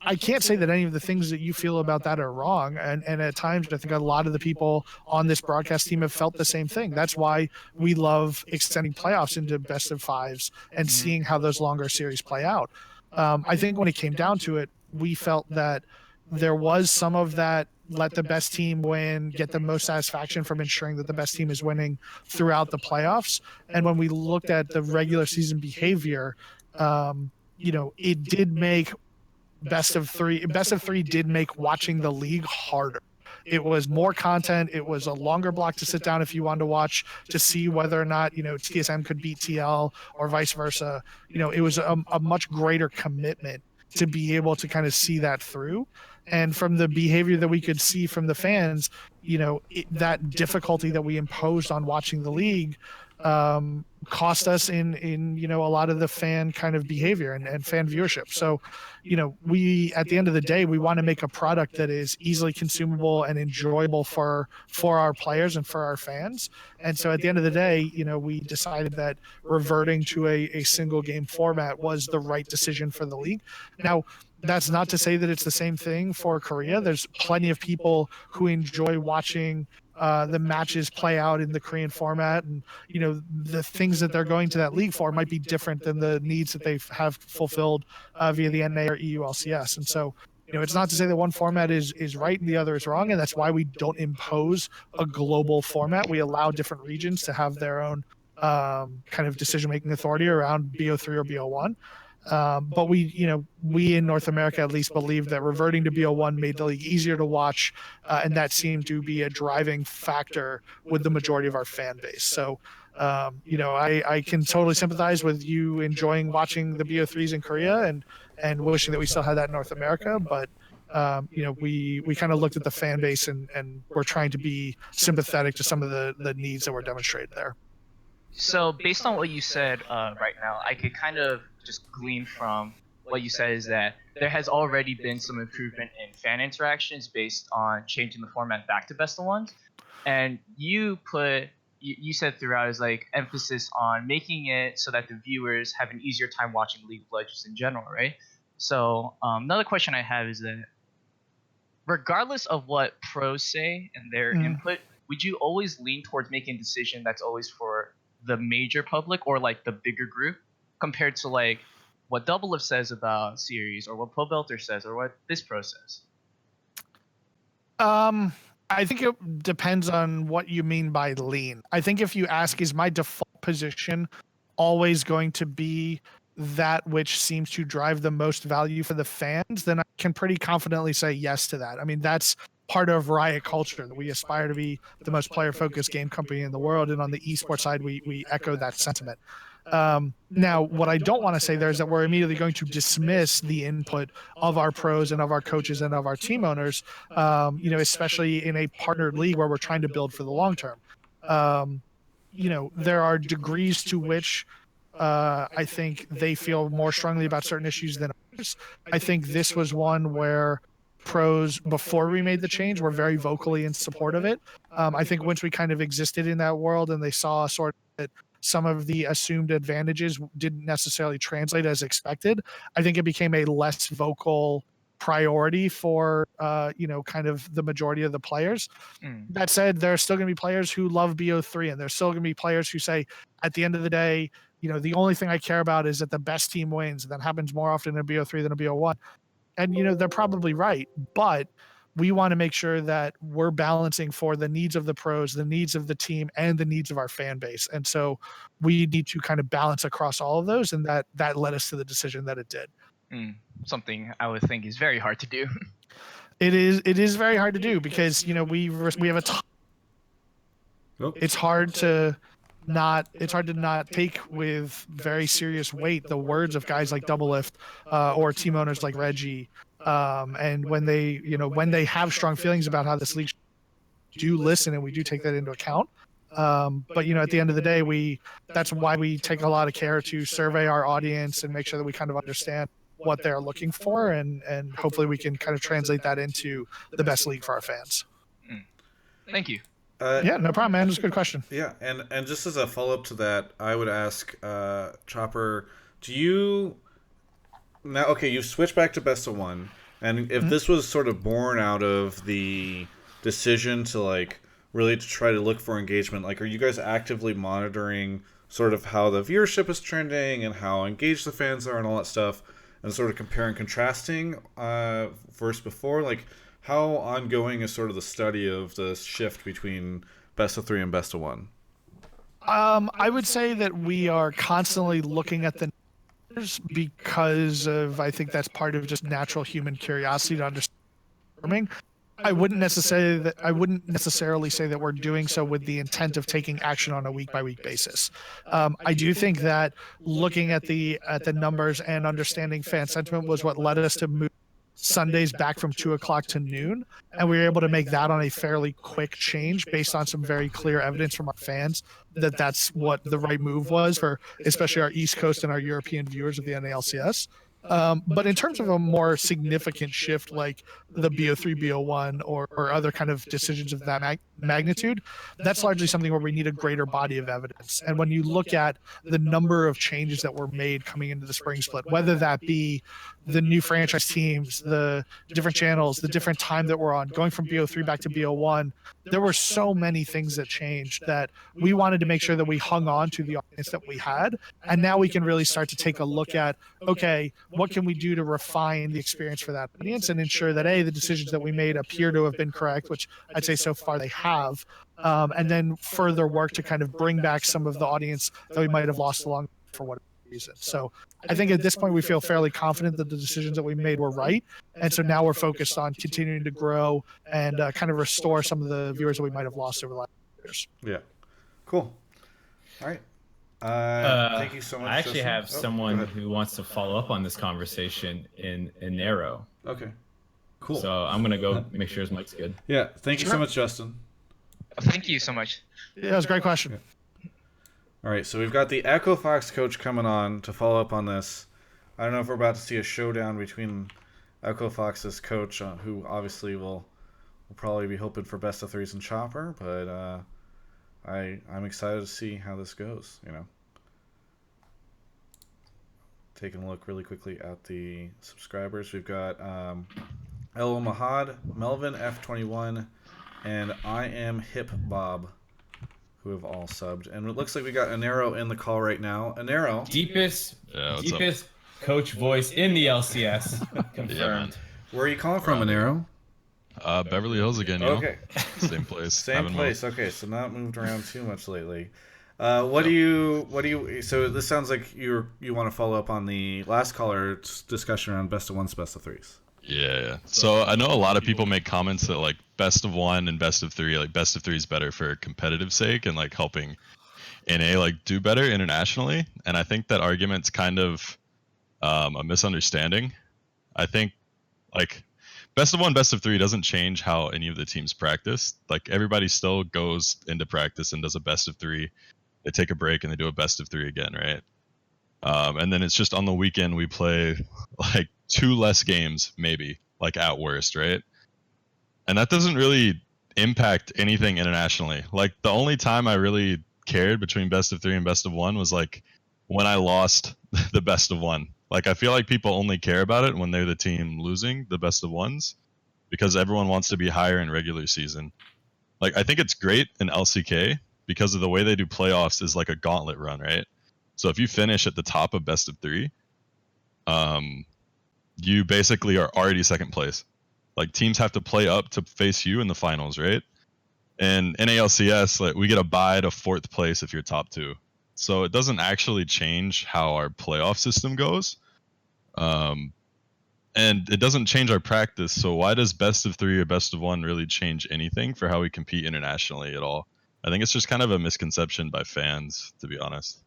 Speaker 6: I can't say that any of the things that you feel about that are wrong. And at times, I think a lot of the people on this broadcast team have felt the same thing. That's why we love extending playoffs into best of fives and seeing how those longer series play out. I think when it came down to it, we felt that there was some of that let the best team win, get the most satisfaction from ensuring that the best team is winning throughout the playoffs. And when we looked at the regular season behavior, it did make best of three did make watching the league harder. It was more content. It was a longer block to sit down if you wanted to watch to see whether or not, TSM could beat TL or vice versa. It was a much greater commitment to be able to kind of see that through. And from the behavior that we could see from the fans, that difficulty that we imposed on watching the league cost us in a lot of the fan kind of behavior and fan viewership. So, we at the end of the day, we want to make a product that is easily consumable and enjoyable for our players and for our fans. And so at the end of the day, we decided that reverting to a single game format was the right decision for the league. Now, that's not to say that it's the same thing for Korea. There's plenty of people who enjoy watching the matches play out in the Korean format, and the things that they're going to that league for might be different than the needs that they have fulfilled via the NA or EU LCS. And so, it's not to say that one format is right and the other is wrong, and that's why we don't impose a global format. We allow different regions to have their own kind of decision-making authority around BO3 or BO1. But we in North America at least believe that reverting to BO1 made the league easier to watch, and that seemed to be a driving factor with the majority of our fan base. So, I can totally sympathize with you enjoying watching the BO3s in Korea and wishing that we still had that in North America. But, we kind of looked at the fan base and we're trying to be sympathetic to some of the needs that were demonstrated there.
Speaker 10: So based on what you said right now, I could kind of just glean from what you said is that there has already been some improvement in fan interactions based on changing the format back to best of ones. And you said throughout is like emphasis on making it so that the viewers have an easier time watching League of Legends in general, right? So another question I have is that regardless of what pros say and their input, would you always lean towards making a decision that's always for the major public or like the bigger group compared to like what Doublelift says about series or what Pobelter says or what this pro says?
Speaker 6: I think it depends on what you mean by lean. I think if you ask, is my default position always going to be that which seems to drive the most value for the fans, then I can pretty confidently say yes to that. I mean, that's part of Riot culture. We aspire to be the most player-focused game company in the world, and on the esports side, we echo that sentiment. Now, what I don't want to say there is that we're immediately going to dismiss the input of our pros and of our coaches and of our team owners, especially in a partnered league where we're trying to build for the long term. There are degrees to which I think they feel more strongly about certain issues than others. I think this was one where pros, before we made the change, were very vocally in support of it. I think once we kind of existed in that world and they saw sort of that some of the assumed advantages didn't necessarily translate as expected, I think it became a less vocal priority for kind of the majority of the players. That said, there are still going to be players who love BO3, and there's still going to be players who say, at the end of the day, the only thing I care about is that the best team wins. That happens more often in BO3 than a BO1. And they're probably right, but we want to make sure that we're balancing for the needs of the pros, the needs of the team, and the needs of our fan base. And so we need to kind of balance across all of those, and that led us to the decision that it did.
Speaker 10: Something I would think is very hard to do.
Speaker 6: It is very hard to do because we have a ton. It's hard to not take with very serious weight the words of guys like Doublelift or team owners like Reggie, and when they have strong feelings about how this league do listen, and we do take that into account. But at the end of the day, that's why we take a lot of care to survey our audience and make sure that we kind of understand what they're looking for, and hopefully we can kind of translate that into the best league for our fans.
Speaker 10: Thank you.
Speaker 6: Yeah, no problem, man. It's a good question.
Speaker 1: Yeah, and just as a follow-up to that, I would ask Chopper, do you now? Okay, you've switched back to best of one, and if this was sort of born out of the decision to really to try to look for engagement, are you guys actively monitoring sort of how the viewership is trending and how engaged the fans are and all that stuff, and sort of comparing, contrasting versus before? How ongoing is sort of the study of the shift between best of 3 and best of 1?
Speaker 6: I would say that we are constantly looking at the numbers because I think that's part of just natural human curiosity to understand. I wouldn't necessarily say that we're doing so with the intent of taking action on a week-by-week basis. I do think that looking at the numbers and understanding fan sentiment was what led us to move Sundays back from 2 o'clock to noon, and we were able to make that on a fairly quick change based on some very clear evidence from our fans that that's what the right move was for especially our East Coast and our European viewers of the NALCS. But in terms of a more significant shift like the BO3, BO1, or other kind of decisions of that magnitude, that's largely something where we need a greater body of evidence. And when you look at the number of changes that were made coming into the spring split, whether that be the new franchise teams, the different channels, the different time that we're on, going from BO3 back to BO1, there were so many things that changed that we wanted to make sure that we hung on to the audience that we had. And now we can really start to take a look at, okay, what can we do to refine the experience for that audience and ensure that, A, the decisions that we made appear to have been correct, which I'd say so far they have, and then further work to kind of bring back some of the audience that we might have lost along for whatever reason. So I think at this point we feel fairly confident that the decisions that we made were right, and so now we're focused on continuing to grow and kind of restore some of the viewers that we might have lost over the last years.
Speaker 1: Yeah, cool. All right. Thank you so much.
Speaker 3: I actually
Speaker 1: Justin.
Speaker 3: have someone who wants to follow up on this conversation in Nero.
Speaker 1: Okay, cool.
Speaker 3: So I'm gonna go make sure his mic's good.
Speaker 1: Yeah, thank you so much, Justin.
Speaker 10: Thank you so much.
Speaker 6: Yeah, it was a great question.
Speaker 1: Yeah. All right, so we've got the Echo Fox coach coming on to follow up on this. I don't know if we're about to see a showdown between Echo Fox's coach, who obviously will probably be hoping for best of 3s and Chopper, but I'm excited to see how this goes. Taking a look really quickly at the subscribers, we've got El Mahad, Melvin F21, and I Am Hip Bob, who have all subbed. And it looks like we got Anero in the call right now. Anero.
Speaker 3: Deepest coach voice in the LCS. Confirmed.
Speaker 11: Yeah,
Speaker 1: where are you calling from, Anero?
Speaker 11: Beverly Hills again,
Speaker 1: Okay.
Speaker 11: Same place.
Speaker 1: Same place. Okay, so not moved around too much lately. What do you? So this sounds like you want to follow up on the last caller's discussion around best of ones, best of threes.
Speaker 11: Yeah. So I know a lot of people make comments that like best of one and best of three, like best of three is better for competitive sake and like helping NA like do better internationally. And I think that argument's kind of a misunderstanding. I think like best of one, best of three doesn't change how any of the teams practice. Like everybody still goes into practice and does a best of three. They take a break and they do a best of three again, right? And then it's just on the weekend we play like 2 less games, maybe, like at worst, right? And that doesn't really impact anything internationally. Like the only time I really cared between best of three and best of one was like when I lost the best of one. Like I feel like people only care about it when they're the team losing the best of ones because everyone wants to be higher in regular season. Like I think it's great in LCK because of the way they do playoffs is like a gauntlet run, right? So if you finish at the top of best of three, you basically are already second place. Like teams have to play up to face you in the finals, right? And in LCS, like we get a bye to 4th place if you're top 2. So it doesn't actually change how our playoff system goes. And it doesn't change our practice. So why does best of 3 or best of 1 really change anything for how we compete internationally at all? I think it's just kind of a misconception by fans, to be honest.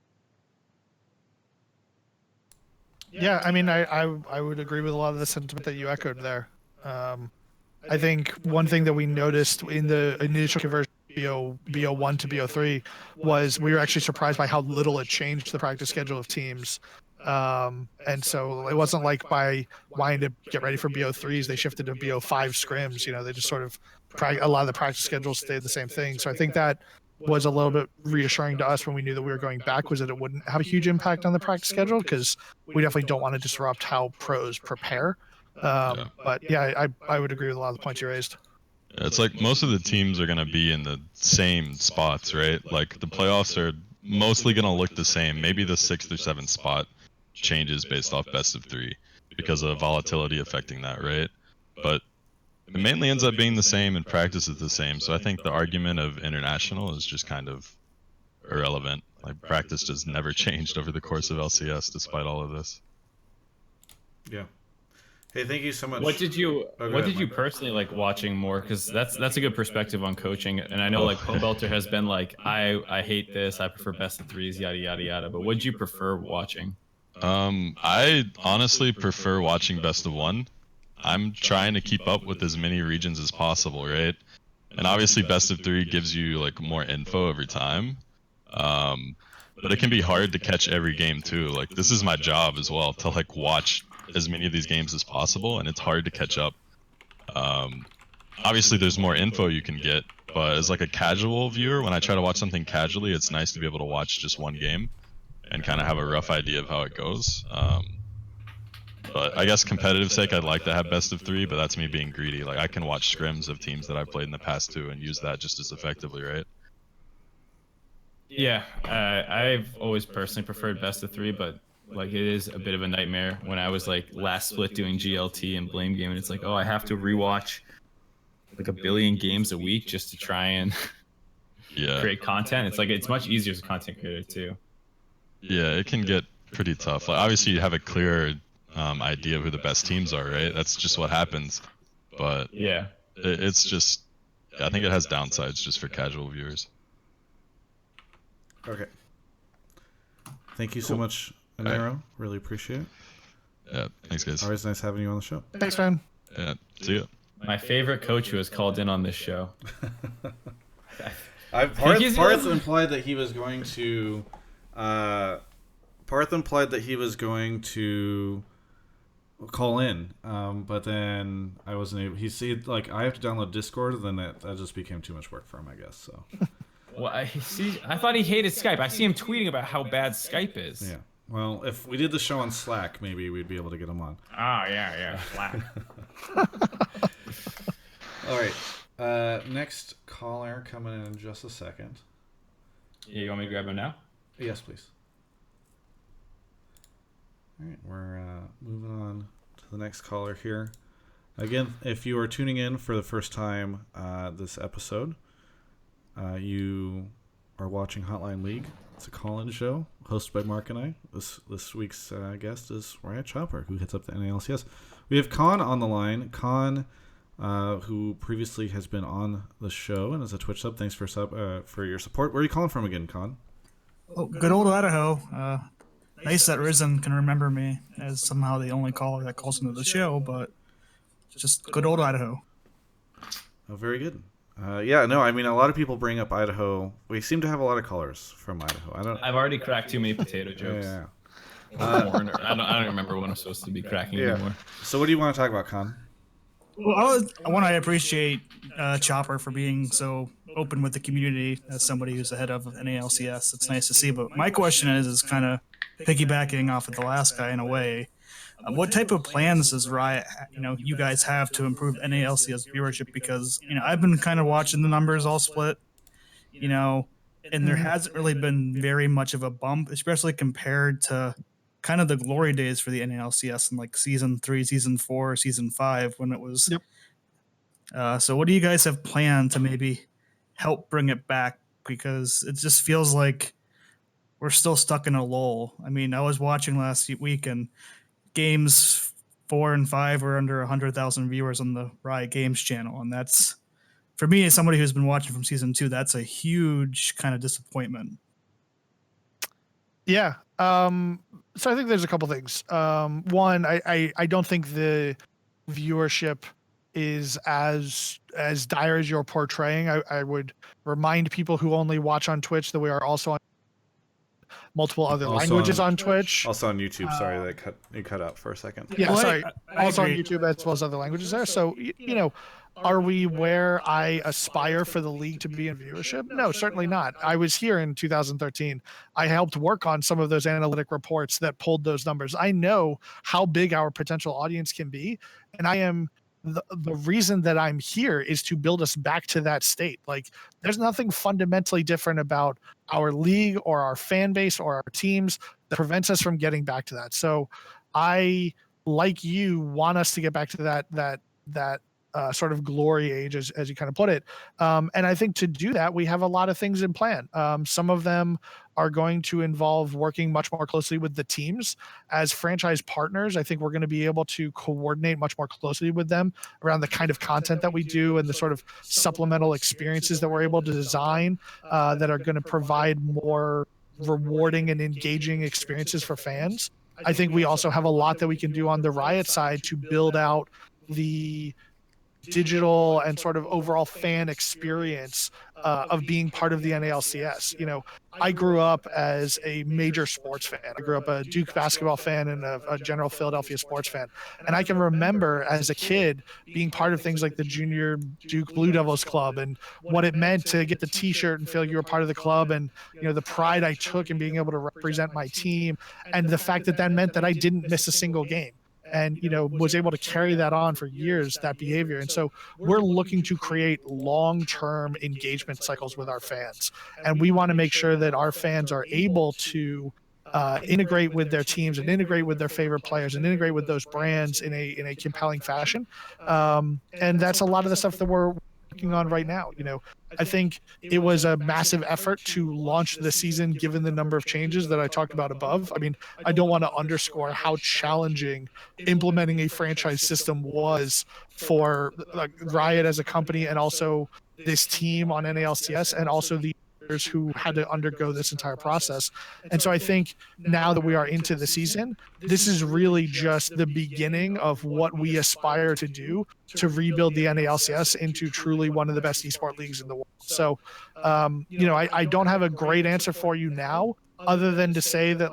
Speaker 6: Yeah, I mean, I would agree with a lot of the sentiment that you echoed there. I think one thing that we noticed in the initial conversion BO1 to BO3 was we were actually surprised by how little it changed the practice schedule of teams. And so it wasn't like by wanting to get ready for BO3s, they shifted to BO5 scrims. You know, they just sort of, a lot of the practice schedules stayed the same thing. So I think that was a little bit reassuring to us when we knew that we were going back, was that it wouldn't have a huge impact on the practice schedule, because we definitely don't want to disrupt how pros prepare. But yeah, I would agree with a lot of the points you raised.
Speaker 11: It's like most of the teams are going to be in the same spots, right? Like the playoffs are mostly going to look the same. Maybe the 6th or 7th spot changes based off best of 3 because of volatility affecting that, right? But it mainly ends up being the same and practice is the same. So I think the argument of international is just kind of irrelevant. Like practice just never changed over the course of LCS despite all of this.
Speaker 1: Yeah. Hey, thank you so much.
Speaker 3: What did you personally like watching more? Because that's a good perspective on coaching. And I know like Pobelter has been like, I hate this. I prefer best of 3s, yada yada yada. But what did you prefer watching?
Speaker 11: I honestly prefer watching best of 1. I'm trying to keep up with as many regions as possible, right? And obviously best of 3 gives you like more info every time. But it can be hard to catch every game too. Like this is my job as well, to like watch as many of these games as possible, and it's hard to catch up. Obviously there's more info you can get, but as like a casual viewer, when I try to watch something casually, it's nice to be able to watch just one game and kind of have a rough idea of how it goes. But I guess competitive sake, I'd like to have best of 3, but that's me being greedy. Like I can watch scrims of teams that I've played in the past too and use that just as effectively, right?
Speaker 3: Yeah, I've always personally preferred best of 3, but like it is a bit of a nightmare when I was like last split doing GLT and Blame Game, and it's like, oh, I have to rewatch like a billion games a week just to try and create content. It's like it's much easier as a content creator too.
Speaker 11: Yeah, it can get pretty tough. Like obviously you have a clear idea of who the best teams are, right? That's just what happens. But
Speaker 3: yeah,
Speaker 11: it's just, I think it has downsides just for casual viewers.
Speaker 1: Okay. Thank you so much, Anero. Really appreciate it.
Speaker 11: Yeah, thanks guys.
Speaker 1: Always nice having you on the show.
Speaker 6: Thanks, man.
Speaker 11: Yeah, see ya.
Speaker 3: My favorite coach who has called in on this show.
Speaker 1: Parth implied that he was going to. Parth implied that he was going to call in, but then I wasn't able. He said like I have to download Discord, then that just became too much work for him, I guess. So.
Speaker 3: Well, I thought he hated Skype. I see him tweeting about how bad Skype is.
Speaker 1: Yeah. Well, if we did the show on Slack, maybe we'd be able to get him on.
Speaker 3: Oh, yeah, Slack.
Speaker 1: All right. Next caller coming in just a second.
Speaker 3: Yeah, you want me to grab him now?
Speaker 1: Yes, please. All right, we're moving on to the next caller here. Again, if you are tuning in for the first time this episode, you are watching Hotline League. It's a call-in show hosted by Mark and I. This week's guest is RiotChopper, who hits up the NALCS. We have Khan on the line. Khan, who previously has been on the show and is a Twitch sub. Thanks for your support. Where are you calling from again, Khan?
Speaker 12: Oh, good old Idaho. Nice that Risen can remember me as somehow the only caller that calls into the show, but just good old Idaho.
Speaker 1: Oh, very good. Yeah, no, I mean, a lot of people bring up Idaho. We seem to have a lot of callers from Idaho.
Speaker 3: I've already cracked too many potato jokes.
Speaker 1: Yeah.
Speaker 3: I don't remember what I'm supposed to be cracking anymore.
Speaker 1: So what do you want to talk about, Con?
Speaker 12: Well, I appreciate Chopper for being so open with the community as somebody who's the head of NALCS. It's nice to see. But my question is kind of piggybacking off of the last guy in a way. What type of plans does Riot, you guys have to improve NALCS viewership? Because, I've been kind of watching the numbers all split, and there hasn't really been very much of a bump, especially compared to kind of the glory days for the NALCS in like season 3, season 4, season 5 when it was. Yep. So what do you guys have planned to maybe help bring it back? Because it just feels like we're still stuck in a lull. I mean, I was watching last week and games 4 and 5 were under 100,000 viewers on the Riot Games channel. And that's, for me, as somebody who's been watching from season 2, that's a huge kind of disappointment.
Speaker 6: Yeah. So I think there's a couple things. One, I don't think the viewership is as dire as you're portraying. I would remind people who only watch on Twitch that we are also on multiple other languages on Twitch.
Speaker 1: Also on YouTube. Sorry, that cut out for a second.
Speaker 6: Yeah, well, sorry. Also on YouTube as well as other languages there. So, are we where I aspire for the league to be in viewership? No, certainly not. I was here in 2013. I helped work on some of those analytic reports that pulled those numbers. I know how big our potential audience can be, and I am the reason that I'm here is to build us back to that state. Like, there's nothing fundamentally different about our league or our fan base or our teams that prevents us from getting back to that. So I, like you, want us to get back to that sort of glory age, as you kind of put it. And I think to do that, we have a lot of things in plan. Some of them are going to involve working much more closely with the teams. As franchise partners, I think we're going to be able to coordinate much more closely with them around the kind of content that we do and the sort of supplemental experiences that we're able to design that are going to provide more rewarding and engaging experiences for fans. I think we also have a lot that we can do on the Riot side to build out the digital and sort of overall fan experience of being part of the NALCS. I grew up as a major sports fan. I grew up a Duke basketball fan and a general Philadelphia sports fan. And I can remember as a kid being part of things like the Junior Duke Blue Devils Club and what it meant to get the t-shirt and feel you were part of the club, and the pride I took in being able to represent my team, and the fact that meant that I didn't miss a single game. And, was able to carry that on for years, that behavior. And so we're looking to create long-term engagement cycles with our fans. And we want to make sure that our fans are able to integrate with their teams and integrate with their favorite players and integrate with those brands in a compelling fashion. And that's a lot of the stuff that we're working on right now. I think it was a massive effort to launch the season given the number of changes that I talked about above. I mean, I don't want to underscore how challenging implementing a franchise system was for Riot as a company, and also this team on NALCS, and also the who had to undergo this entire process. And so I think now that we are into the season, this is really just the beginning of what we aspire to do to rebuild the NALCS into truly one of the best esport leagues in the world. So, I don't have a great answer for you now, other than to say that,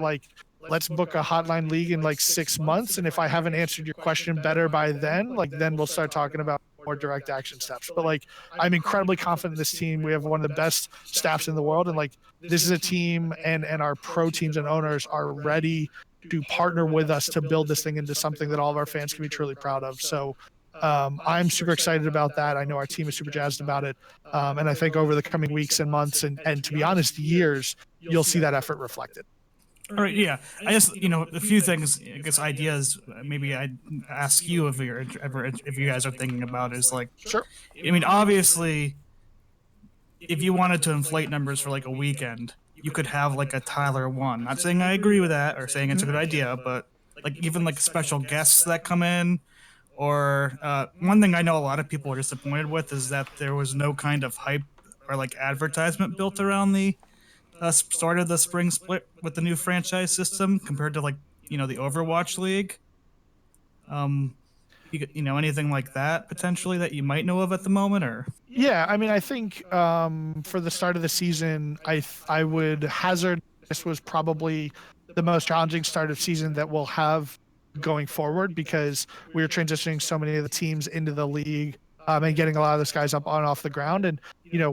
Speaker 6: let's book a Hotline League in 6 months. And if I haven't answered your question better by then, then we'll start talking about more direct action steps. But I'm incredibly confident in this team. We have one of the best staffs in the world. And this is a team, and our pro teams and owners are ready to partner with us to build this thing into something that all of our fans can be truly proud of. So I'm super excited about that. I know our team is super jazzed about it. And I think over the coming weeks and months, and to be honest, years, you'll see that effort reflected.
Speaker 12: All right, yeah. I just, a few things, ideas. Maybe I'd ask you if you guys are thinking about is
Speaker 6: sure.
Speaker 12: I mean, obviously, if you wanted to inflate numbers for a weekend, you could have like a Tyler 1. Not saying I agree with that or saying it's a good idea, but like even like special guests that come in. Or one thing I know a lot of people are disappointed with is that there was no kind of hype or like advertisement built around the start of the spring split with the new franchise system compared to like the Overwatch League. Anything like that potentially that you might know of at the moment, or?
Speaker 6: Yeah, I mean, I think for the start of the season, I would hazard this was probably the most challenging start of season that we'll have going forward because we were transitioning so many of the teams into the league and getting a lot of those guys up on and off the ground, and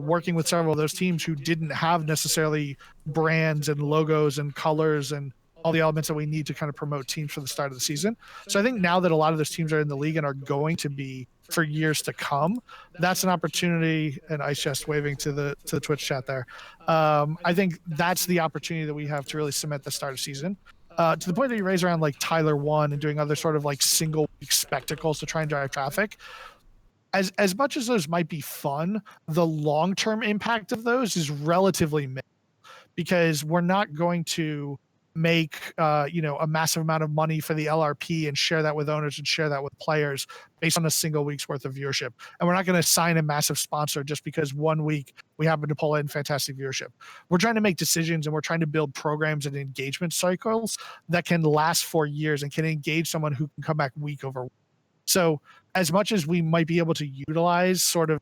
Speaker 6: working with several of those teams who didn't have necessarily brands and logos and colors and all the elements that we need to kind of promote teams for the start of the season. So I think now that a lot of those teams are in the league and are going to be for years to come, that's an opportunity. And Ice Chest waving to the Twitch chat there. I think that's the opportunity that we have to really cement the start of season. To the point that you raise around like Tyler 1 and doing other sort of like single week spectacles to try and drive traffic. As much as those might be fun, the long-term impact of those is relatively minimal because we're not going to make a massive amount of money for the LRP and share that with owners and share that with players based on a single week's worth of viewership. And we're not going to sign a massive sponsor just because 1 week we happen to pull in fantastic viewership. We're trying to make decisions and we're trying to build programs and engagement cycles that can last for years and can engage someone who can come back week over week. So as much as we might be able to utilize sort of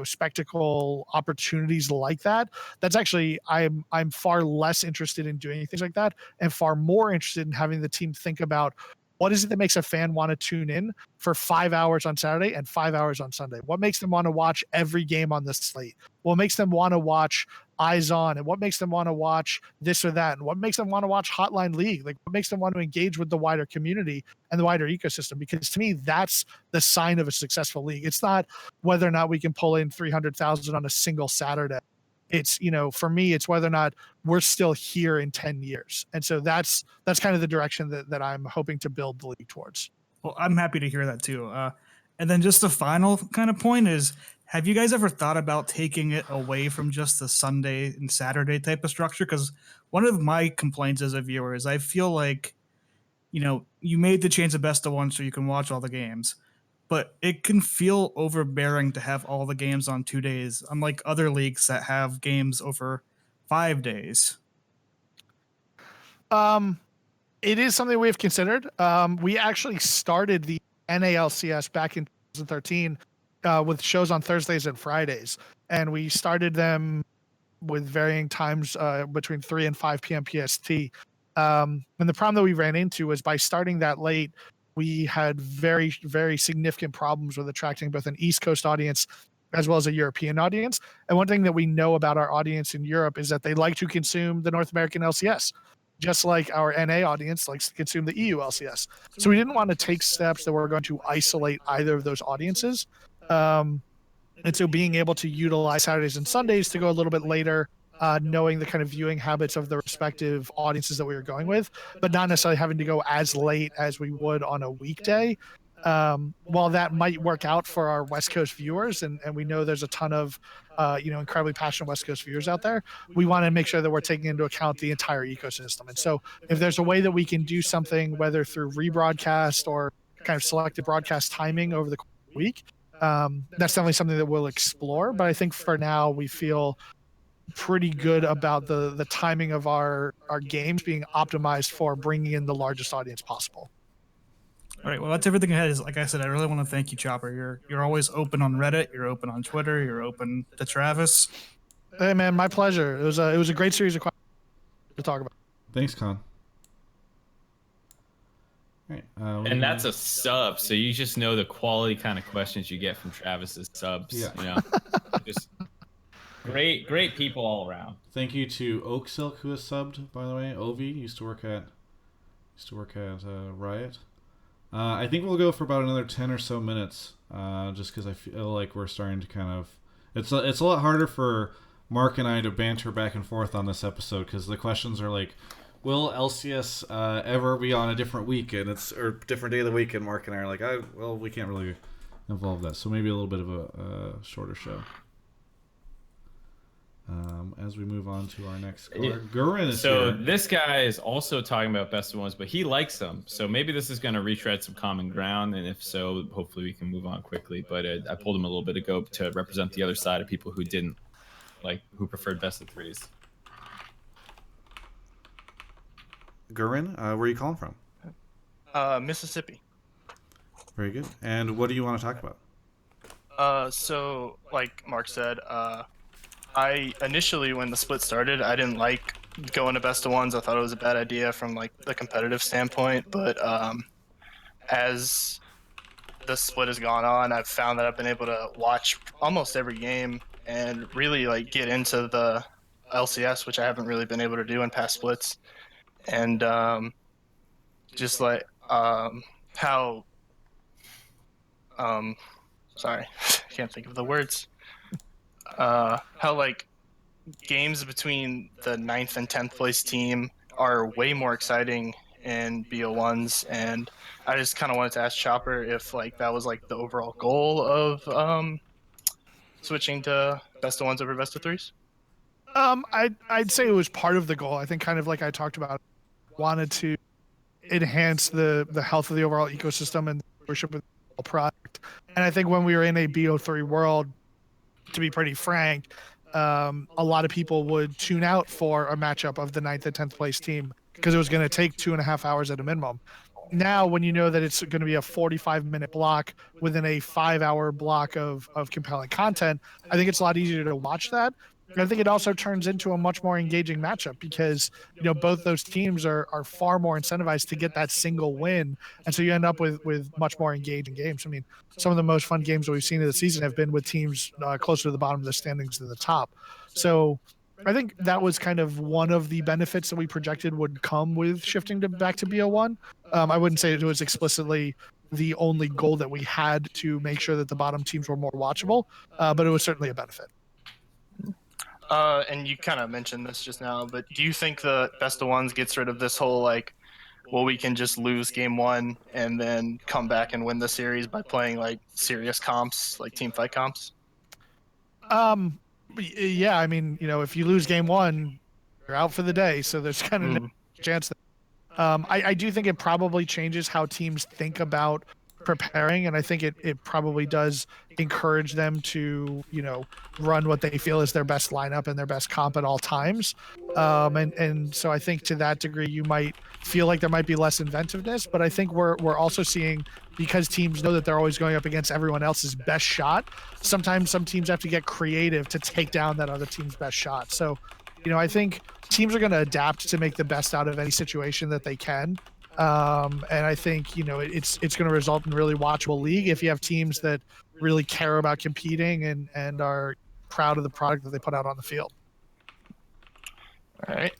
Speaker 6: spectacle opportunities like that, that's actually I'm far less interested in doing things like that and far more interested in having the team think about what is it that makes a fan want to tune in for 5 hours on Saturday and 5 hours on Sunday? What makes them want to watch every game on the slate? What makes them want to watch Eyes On? And what makes them want to watch this or that? And what makes them want to watch Hotline League? Like what makes them want to engage with the wider community and the wider ecosystem? Because to me, that's the sign of a successful league. It's not whether or not we can pull in 300,000 on a single Saturday. It's, for me, it's whether or not we're still here in 10 years. And so that's kind of the direction that I'm hoping to build the league towards.
Speaker 12: Well, I'm happy to hear that too. And then just the final kind of point is, have you guys ever thought about taking it away from just the Sunday and Saturday type of structure? Because one of my complaints as a viewer is I feel like, you made the change of best of one so you can watch all the games. But it can feel overbearing to have all the games on 2 days, unlike other leagues that have games over 5 days.
Speaker 6: It is something we've considered. We actually started the NALCS back in 2013 with shows on Thursdays and Fridays. And we started them with varying times between 3 and 5 p.m. PST. And the problem that we ran into was by starting that late, we had very, very significant problems with attracting both an East Coast audience as well as a European audience. And one thing that we know about our audience in Europe is that they like to consume the North American LCS, just like our NA audience likes to consume the EU LCS. So we didn't want to take steps that were going to isolate either of those audiences. And so being able to utilize Saturdays and Sundays to go a little bit later, knowing the kind of viewing habits of the respective audiences that we were going with, but not necessarily having to go as late as we would on a weekday. While that might work out for our West Coast viewers, and we know there's a ton of incredibly passionate West Coast viewers out there, we want to make sure that we're taking into account the entire ecosystem. And so if there's a way that we can do something, whether through rebroadcast or kind of selected broadcast timing over the week, that's definitely something that we'll explore. But I think for now we feel pretty good about the timing of our games being optimized for bringing in the largest audience possible.
Speaker 12: All right, well, that's everything I had. Is like I said, I really want to thank you, Chopper. You're always open on Reddit. You're open on Twitter. You're open to Travis.
Speaker 6: Hey, man, my pleasure. It was a great series of questions to talk about.
Speaker 2: Thanks, Con.
Speaker 3: All right, and that's a sub, so you just know the quality kind of questions you get from Travis's subs. Yeah. Just great people all around.
Speaker 2: Thank you to Oak Silk who has subbed, by the way. Ovi used to work at Riot. I think we'll go for about another 10 or so minutes, just because I feel like we're starting to kind of. It's a lot harder for Mark and I to banter back and forth on this episode because the questions are like, will LCS ever be on a different weekend? Or different day of the week, and Mark and I are like, well, we can't really involve that, so maybe a little bit of a shorter show. as we move on to our next caller. Gurin is
Speaker 3: so
Speaker 2: here.
Speaker 3: This guy is also talking about best of ones, but he likes them. So maybe this is going to retread some common ground, and if so, hopefully we can move on quickly. But I pulled him a little bit ago to represent the other side of people who didn't who preferred best of threes.
Speaker 1: Gurin, where are you calling from?
Speaker 13: Mississippi.
Speaker 1: Very good. And what do you want to talk about?
Speaker 13: So like Mark said, I initially, when the split started, I didn't like going to best of ones. I thought it was a bad idea from like the competitive standpoint. But as the split has gone on, I've found that I've been able to watch almost every game and really like get into the LCS, which I haven't really been able to do in past splits. And just like how sorry, I can't think of the words. How like games between the 9th and 10th place team are way more exciting in BO1s, and I just kind of wanted to ask Chopper if like that was like the overall goal of switching to best of ones over best of threes.
Speaker 6: I'd say it was part of the goal. I think kind of like I talked about, wanted to enhance the health of the overall ecosystem and the viewership of the product. And I think when we were in a BO3 world, to be pretty frank, a lot of people would tune out for a matchup of the 9th and 10th place team because it was going to take 2.5 hours at a minimum. Now, when you know that it's going to be a 45-minute block within a 5-hour block of compelling content, I think it's a lot easier to watch that. And I think it also turns into a much more engaging matchup because, you know, both those teams are far more incentivized to get that single win. And so you end up with much more engaging games. I mean, some of the most fun games that we've seen in the season have been with teams closer to the bottom of the standings than the top. So I think that was kind of one of the benefits that we projected would come with shifting back to BO1. I wouldn't say it was explicitly the only goal that we had to make sure that the bottom teams were more watchable, but it was certainly a benefit.
Speaker 13: And you kind of mentioned this just now, but do you think the best of ones gets rid of this whole like, well, we can just lose game one and then come back and win the series by playing like serious comps, like team fight comps?
Speaker 6: Yeah, I mean, you know, if you lose game one, you're out for the day, so there's kind of no chance that. I do think it probably changes how teams think about preparing, and I think it probably does encourage them to, you know, run what they feel is their best lineup and their best comp at all times. And so I think to that degree you might feel like there might be less inventiveness, but I think we're also seeing, because teams know that they're always going up against everyone else's best shot, sometimes some teams have to get creative to take down that other team's best shot. So, you know, I think teams are going to adapt to make the best out of any situation that they can. And I think, you know, it's going to result in a really watchable league if you have teams that really care about competing and are proud of the product that they put out on the field.
Speaker 13: All right.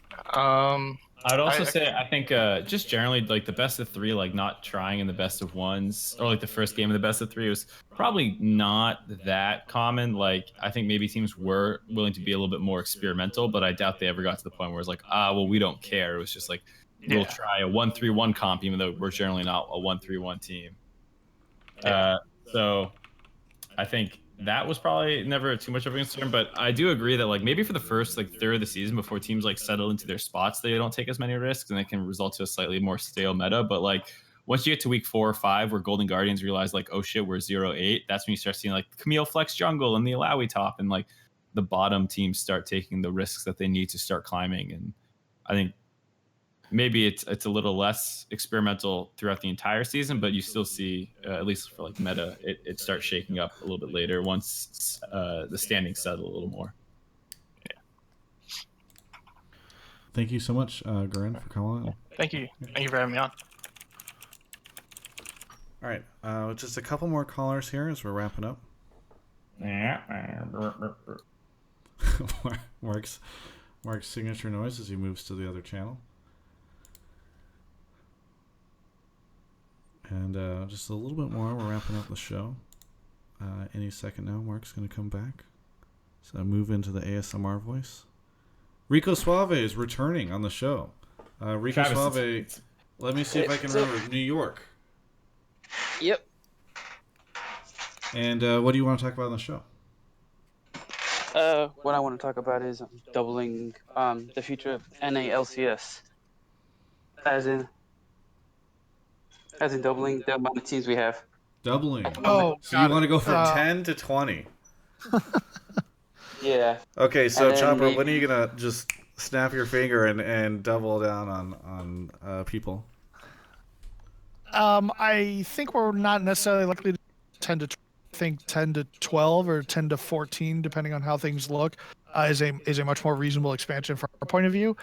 Speaker 3: I'd also say I think just generally like the best of three, like not trying in the best of ones, or like the first game of the best of three was probably not that common. Like I think maybe teams were willing to be a little bit more experimental, but I doubt they ever got to the point where it's like, well, we don't care. It was just like, we'll try a 1-3-1 comp, even though we're generally not a 1-3-1 team. So I think that was probably never too much of a concern, but I do agree that like maybe for the first like third of the season, before teams like settle into their spots, they don't take as many risks and it can result to a slightly more stale meta. But like once you get to week 4 or 5 where Golden Guardians realize like, oh shit, we're 0-8, that's when you start seeing like Camille flex jungle and the Alawi top, and like the bottom teams start taking the risks that they need to start climbing. And I think maybe it's a little less experimental throughout the entire season, but you still see, at least for like meta, it starts shaking up a little bit later once the standings settle a little more.
Speaker 2: Thank you so much, Gurin, for calling.
Speaker 13: Thank you. Thank you for having me on.
Speaker 1: All right, just a couple more callers here as we're wrapping up. Mark's signature noise as he moves to the other channel. And just a little bit more, we're wrapping up the show. Any second now, Mark's going to come back. So move into the ASMR voice. Rico Suave is returning on the show. Rico Suave, let me see if I can remember. New York.
Speaker 14: Yep.
Speaker 2: And what do you want to talk about on the show?
Speaker 14: what I want to talk about is doubling the future of NA LCS, as in doubling the amount of teams we have.
Speaker 2: Doubling.
Speaker 4: Oh,
Speaker 2: So you want to go from
Speaker 1: 10 to 20.
Speaker 14: Yeah.
Speaker 1: Okay, so
Speaker 14: And then
Speaker 1: Chopper,
Speaker 14: maybe-
Speaker 1: when are you gonna just snap your finger and double down on people?
Speaker 6: I think we're not necessarily likely to 10 to think 10 to 12 or 10 to 14, depending on how things look, is a much more reasonable expansion from our point of view.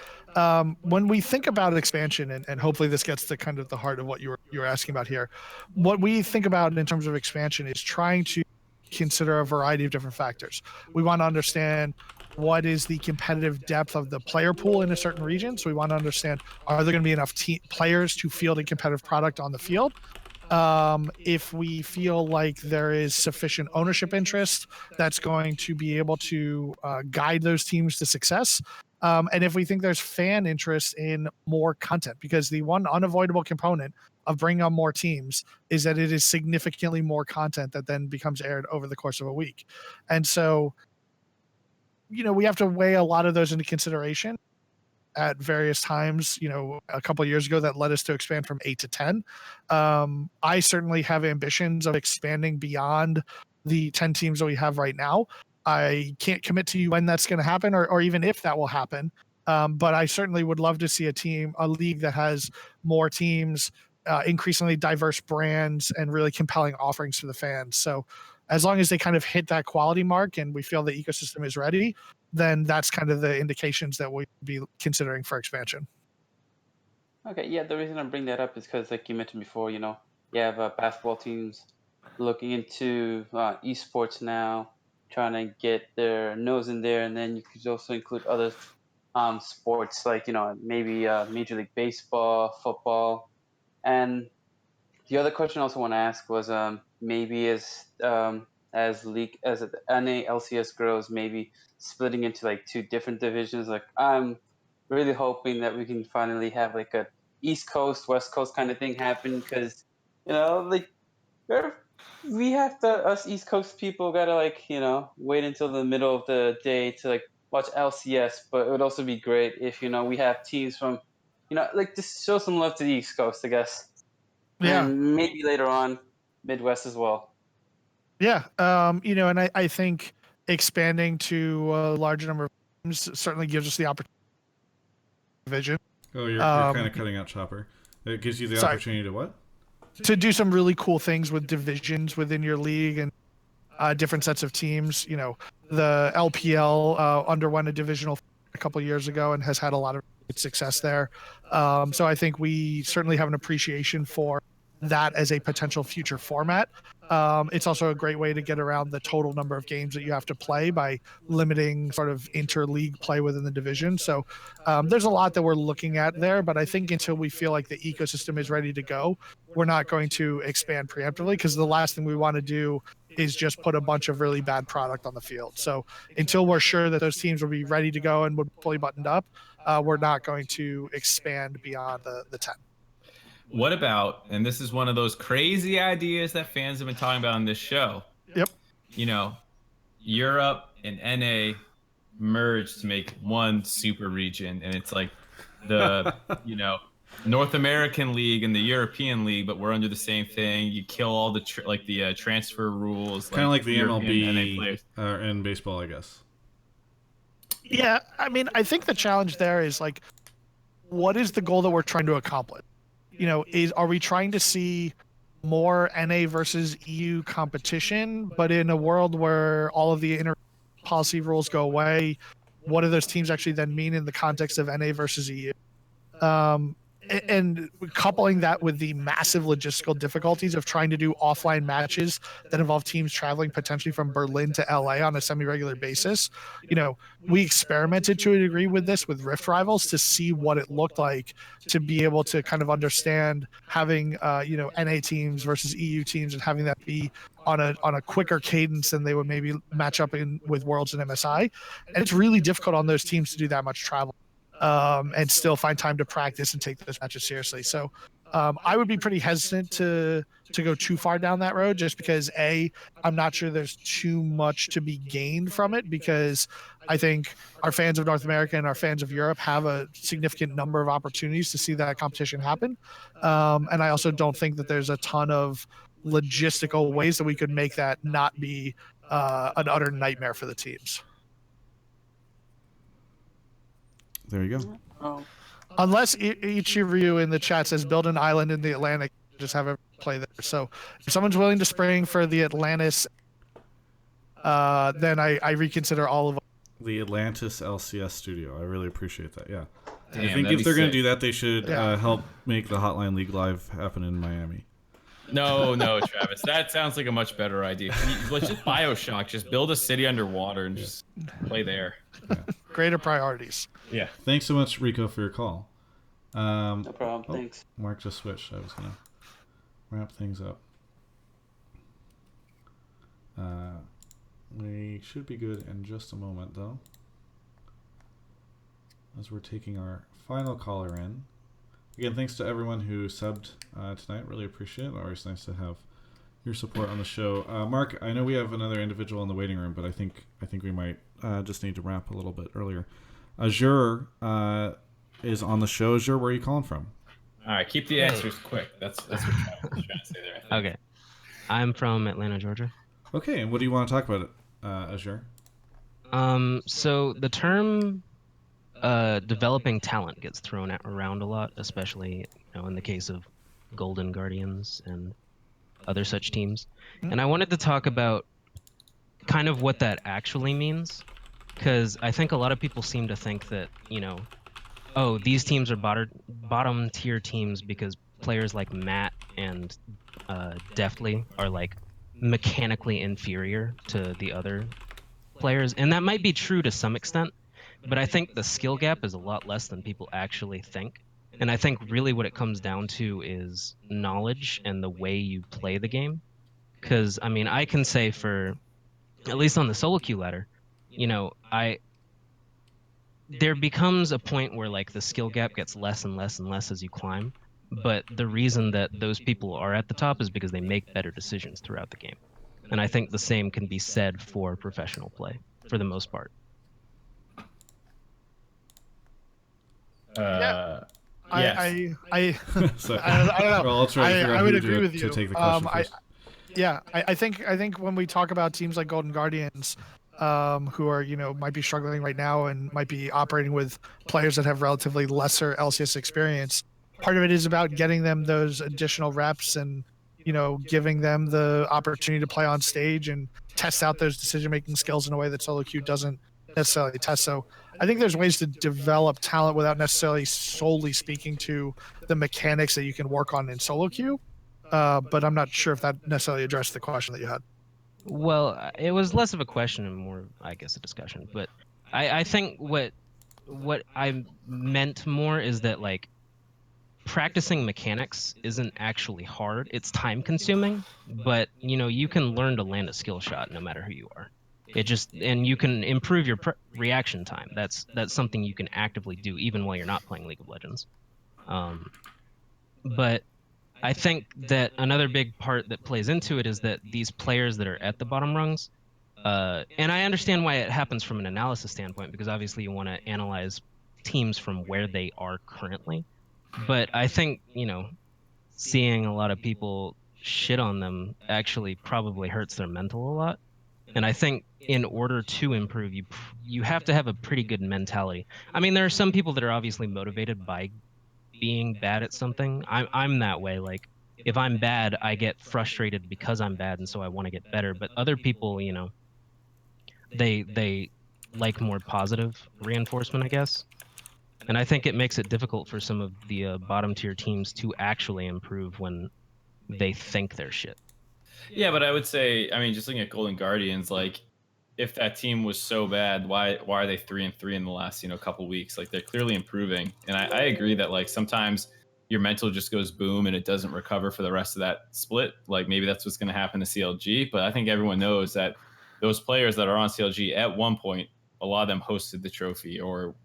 Speaker 6: When we think about expansion, and hopefully this gets to kind of the heart of what you were asking about here, what we think about in terms of expansion is trying to consider a variety of different factors. We want to understand what is the competitive depth of the player pool in a certain region. So we want to understand, are there going to be enough players to field a competitive product on the field? If we feel like there is sufficient ownership interest, that's going to be able to guide those teams to success. And if we think there's fan interest in more content, because the one unavoidable component of bringing on more teams is that it is significantly more content that then becomes aired over the course of a week. And so, we have to weigh a lot of those into consideration at various times. A couple of years ago, that led us to expand from 8 to 10. I certainly have ambitions of expanding beyond the 10 teams that we have right now. I can't commit to you when that's going to happen, or even if that will happen. But I certainly would love to see a league that has more teams, increasingly diverse brands, and really compelling offerings to the fans. So as long as they kind of hit that quality mark and we feel the ecosystem is ready, then that's kind of the indications that we'd be considering for expansion.
Speaker 14: Okay, yeah, the reason I bring that up is because, like you mentioned before, you have basketball teams looking into esports now, trying to get their nose in there, and then you could also include other sports like maybe Major League Baseball, football, and the other question I also want to ask was maybe as the NA LCS grows, maybe splitting into like two different divisions. Like I'm really hoping that we can finally have like a East Coast, West Coast kind of thing happen, because like we have to, us East Coast people gotta wait until the middle of the day to like watch LCS, but it would also be great if we have teams from like just show some love to the East Coast, I guess.
Speaker 6: Yeah.
Speaker 14: And maybe later on, Midwest as well.
Speaker 6: Yeah. And I think expanding to a larger number of teams certainly gives us the opportunity. Vision.
Speaker 2: Oh, you're kind of cutting out Chopper. It gives you the opportunity to what?
Speaker 6: To do some really cool things with divisions within your league and different sets of teams. The LPL underwent a divisional a couple of years ago and has had a lot of success there. So I think we certainly have an appreciation for that as a potential future format. It's also a great way to get around the total number of games that you have to play by limiting sort of inter-league play within the division. So there's a lot that we're looking at there, but I think until we feel like the ecosystem is ready to go, we're not going to expand preemptively, because the last thing we want to do is just put a bunch of really bad product on the field. So until we're sure that those teams will be ready to go and would fully buttoned up, we're not going to expand beyond the 10.
Speaker 3: What about, and this is one of those crazy ideas that fans have been talking about on this show.
Speaker 6: Yep.
Speaker 3: Europe and NA merged to make one super region, and it's like the, North American League and the European League, but we're under the same thing. You kill all the transfer rules.
Speaker 2: Kind of like the
Speaker 3: European
Speaker 2: MLB in baseball, I guess.
Speaker 6: Yeah, I mean, I think the challenge there is like, what is the goal that we're trying to accomplish? Are we trying to see more NA versus EU competition, but in a world where all of the inter policy rules go away, what do those teams actually then mean in the context of NA versus EU? And coupling that with the massive logistical difficulties of trying to do offline matches that involve teams traveling potentially from Berlin to LA on a semi-regular basis. We experimented to a degree with this with Rift Rivals to see what it looked like to be able to kind of understand having, NA teams versus EU teams and having that be on a quicker cadence than they would maybe match up with Worlds and MSI. And it's really difficult on those teams to do that much travel. And still find time to practice and take those matches seriously. So I would be pretty hesitant to go too far down that road, just because I'm not sure there's too much to be gained from it, because I think our fans of North America and our fans of Europe have a significant number of opportunities to see that competition happen. And I also don't think that there's a ton of logistical ways that we could make that not be an utter nightmare for the teams.
Speaker 2: There you go.
Speaker 14: Oh.
Speaker 6: Unless each of you in the chat says build an island in the Atlantic, just have it play there. So if someone's willing to spring for the Atlantis, then I reconsider all of them.
Speaker 2: The Atlantis LCS studio. I really appreciate that. Yeah.
Speaker 3: Damn,
Speaker 2: I think
Speaker 3: that'd
Speaker 2: if
Speaker 3: be
Speaker 2: they're going to
Speaker 3: sick.
Speaker 2: do that, they should help make the Hotline League live happen in Miami.
Speaker 3: No, Travis. That sounds like a much better idea. Let's just BioShock. Just build a city underwater and just play there.
Speaker 2: Yeah.
Speaker 6: Greater priorities.
Speaker 3: Yeah.
Speaker 2: Thanks so much, Rico, for your call.
Speaker 14: No problem. Thanks.
Speaker 2: Mark just switched. I was going to wrap things up. We should be good in just a moment, though, as we're taking our final caller in. Again, thanks to everyone who subbed tonight. Really appreciate it. Always nice to have your support on the show. Mark, I know we have another individual in the waiting room, but I think we might just need to wrap a little bit earlier. Azure is on the show. Azure, where are you calling from?
Speaker 3: All right, keep the answers quick. That's what Travis was trying to say there. I think.
Speaker 15: Okay. I'm from Atlanta, Georgia.
Speaker 2: Okay, and what do you want to talk about, Azure?
Speaker 15: So the term developing talent gets thrown around a lot, especially in the case of Golden Guardians and other such teams. And I wanted to talk about kind of what that actually means, because I think a lot of people seem to think that, oh, these teams are bottom tier teams because players like Matt and Deftly are like mechanically inferior to the other players. And that might be true to some extent, but I think the skill gap is a lot less than people actually think. And I think really what it comes down to is knowledge and the way you play the game. Because, I mean, I can say for, at least on the solo queue ladder, there becomes a point where like the skill gap gets less and less and less as you climb. But the reason that those people are at the top is because they make better decisions throughout the game. And I think the same can be said for professional play, for the most part.
Speaker 6: Yeah.
Speaker 3: Yes.
Speaker 6: I
Speaker 2: So,
Speaker 6: don't know.
Speaker 2: well, I'll try to figure out
Speaker 6: I
Speaker 2: who
Speaker 6: would
Speaker 2: to
Speaker 6: agree with
Speaker 2: to
Speaker 6: you.
Speaker 2: take the question first.
Speaker 6: I think when we talk about teams like Golden Guardians, who are might be struggling right now and might be operating with players that have relatively lesser LCS experience, part of it is about getting them those additional reps and giving them the opportunity to play on stage and test out those decision-making skills in a way that solo queue doesn't necessarily test. So I think there's ways to develop talent without necessarily solely speaking to the mechanics that you can work on in solo queue. But I'm not sure if that necessarily addressed the question that you had.
Speaker 15: Well, it was less of a question and more, I guess, a discussion. But I think what I meant more is that like practicing mechanics isn't actually hard. It's time consuming, but you can learn to land a skill shot no matter who you are. And you can improve your reaction time. That's something you can actively do even while you're not playing League of Legends. But I think that another big part that plays into it is that these players that are at the bottom rungs, and I understand why it happens from an analysis standpoint, because obviously you want to analyze teams from where they are currently. But I think, seeing a lot of people shit on them actually probably hurts their mental a lot. And I think in order to improve, you have to have a pretty good mentality. I mean, there are some people that are obviously motivated by being bad at something. I'm that way. Like, if I'm bad, I get frustrated because I'm bad, and so I want to get better. But other people, they like more positive reinforcement, I guess. And I think it makes it difficult for some of the bottom tier teams to actually improve when they think they're shit.
Speaker 3: Yeah, but I would say, I mean, just looking at Golden Guardians, like, if that team was so bad, why are they 3-3 in the last couple weeks? Like, they're clearly improving, and I agree that like sometimes your mental just goes boom and it doesn't recover for the rest of that split. Like maybe that's what's going to happen to CLG, but I think everyone knows that those players that are on CLG at one point, a lot of them hosted the trophy or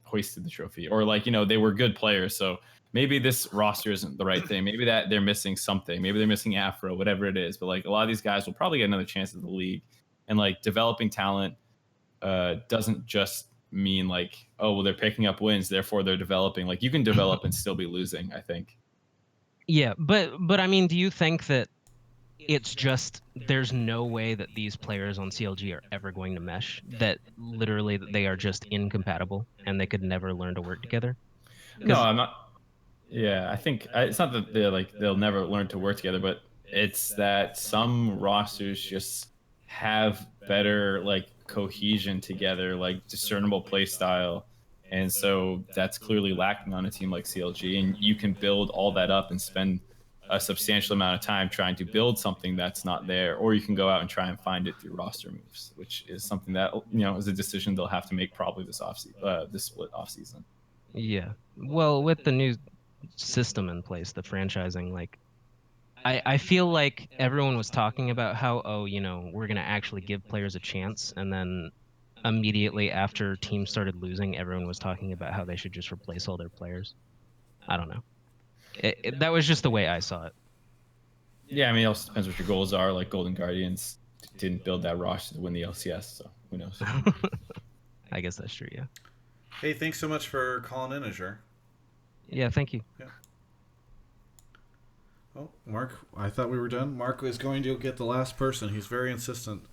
Speaker 3: hoisted the trophy, or like, you know, they were good players. So maybe this roster isn't the right thing. Maybe that they're missing something. Maybe they're missing Afro, whatever it is. But like a lot of these guys will probably get another chance at the league. And like developing talent doesn't just mean like, oh, well, they're picking up wins, therefore they're developing. Like you can develop and still be losing, I think.
Speaker 15: Yeah, but I mean, do you think that it's just there's no way that these players on CLG are ever going to mesh, that literally they are just incompatible and they could never learn to work together?
Speaker 3: No, I'm not. Yeah, I think it's not that they'll never learn to work together, but it's that some rosters just have better like cohesion together, like discernible play style. And so that's clearly lacking on a team like CLG. And you can build all that up and spend a substantial amount of time trying to build something that's not there, or you can go out and try and find it through roster moves, which is something that, you know, is a decision they'll have to make probably this this split off season.
Speaker 15: Yeah. Well, with the new system in place, the franchising, like I feel like everyone was talking about how, oh, you know, we're going to actually give players a chance, and then immediately after teams started losing, everyone was talking about how they should just replace all their players. I don't know. That was just the way I saw it.
Speaker 3: Yeah, I mean, it also depends what your goals are. Like Golden Guardians didn't build that roster to win the LCS, so who knows?
Speaker 15: I guess that's true, yeah.
Speaker 1: Hey, thanks so much for calling in, Azure.
Speaker 15: Yeah, thank you.
Speaker 1: Yeah. Oh, Mark, I thought we were done. Mark is going to get the last person. He's very insistent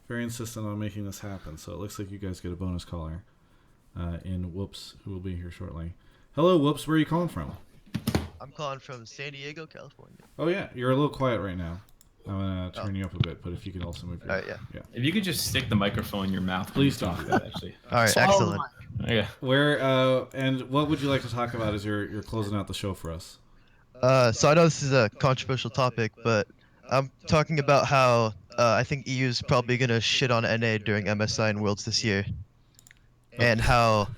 Speaker 1: on making this happen. So it looks like you guys get a bonus caller in Whoops, who will be here shortly. Hello, Whoops. Where are you calling from?
Speaker 16: I'm calling from San Diego, California.
Speaker 1: Oh, yeah. You're a little quiet right now. I'm going to turn you up a bit, but if you could also move your...
Speaker 16: All right, yeah.
Speaker 3: If you could just stick the microphone in your mouth.
Speaker 1: Please don't
Speaker 3: do that, actually.
Speaker 16: All right, excellent.
Speaker 3: Okay.
Speaker 1: Where, and what would you like to talk about as you're closing out the show for us?
Speaker 16: So I know this is a controversial topic, but I'm talking about how I think EU is probably going to shit on NA during MSI and Worlds this year. And how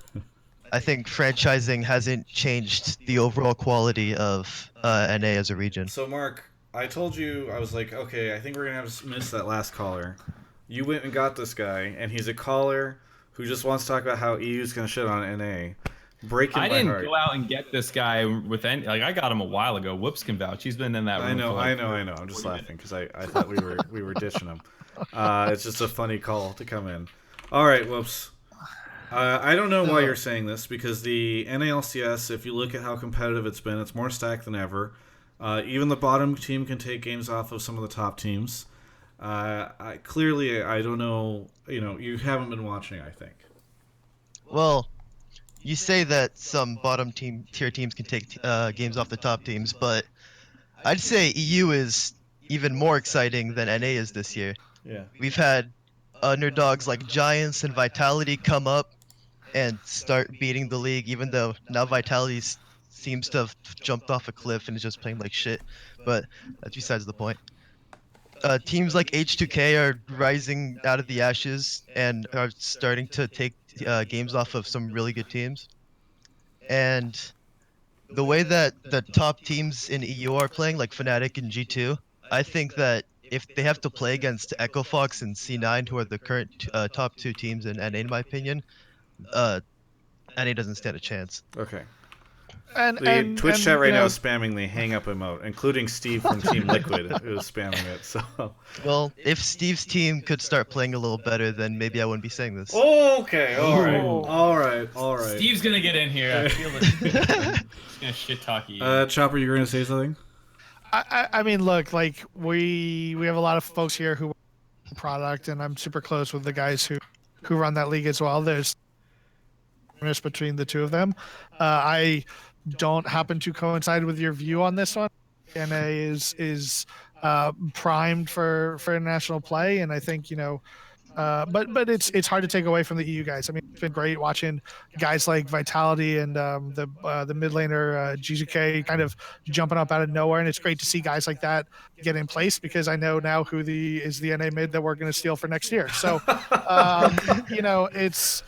Speaker 16: I think franchising hasn't changed the overall quality of NA as a region.
Speaker 1: So, Mark, I told you, I was like, okay, I think we're going to have to miss that last caller. You went and got this guy, and he's a caller who just wants to talk about how EU's going to shit on NA. Breaking my heart.
Speaker 3: I didn't go out and get this guy with any, like, I got him a while ago. Whoops can vouch. He's been in that room.
Speaker 1: I know. I'm just laughing because I thought we were ditching him. It's just a funny call to come in. All right, Whoops. I don't know why you're saying this, because the NALCS, if you look at how competitive it's been, it's more stacked than ever. Even the bottom team can take games off of some of the top teams. Clearly, I don't know. You know, you haven't been watching, I think.
Speaker 16: Well, you say that some bottom tier teams can take games off the top teams, but I'd say EU is even more exciting than NA is this year.
Speaker 1: Yeah.
Speaker 16: We've had underdogs like Giants and Vitality come up and start beating the league, even though now Vitality seems to have jumped off a cliff and is just playing like shit. But that's besides the point. Teams like H2K are rising out of the ashes and are starting to take games off of some really good teams. And the way that the top teams in EU are playing, like Fnatic and G2, I think that if they have to play against Echo Fox and C9, who are the current top two teams in NA, in my opinion, NA doesn't stand a chance.
Speaker 1: Okay.
Speaker 6: And
Speaker 1: Twitch chat right now is spamming the hang up emote, including Steve from Team Liquid who is spamming it. So.
Speaker 16: Well, if Steve's team could start playing a little better, then maybe I wouldn't be saying this.
Speaker 1: Okay, all right.
Speaker 3: Steve's gonna get in here. I feel it. He's gonna shit talk you.
Speaker 1: Chopper, you were gonna say something?
Speaker 6: I mean, look, like we have a lot of folks here who product, and I'm super close with the guys who run that league as well. There's between the two of them. I don't happen to coincide with your view on this one. NA is primed for international play, and I think, you know, but it's hard to take away from the EU guys. I mean, it's been great watching guys like Vitality and the mid laner GGK kind of jumping up out of nowhere, and it's great to see guys like that get in place, because I know now who is the NA mid that we're going to steal for next year. So, you know, it's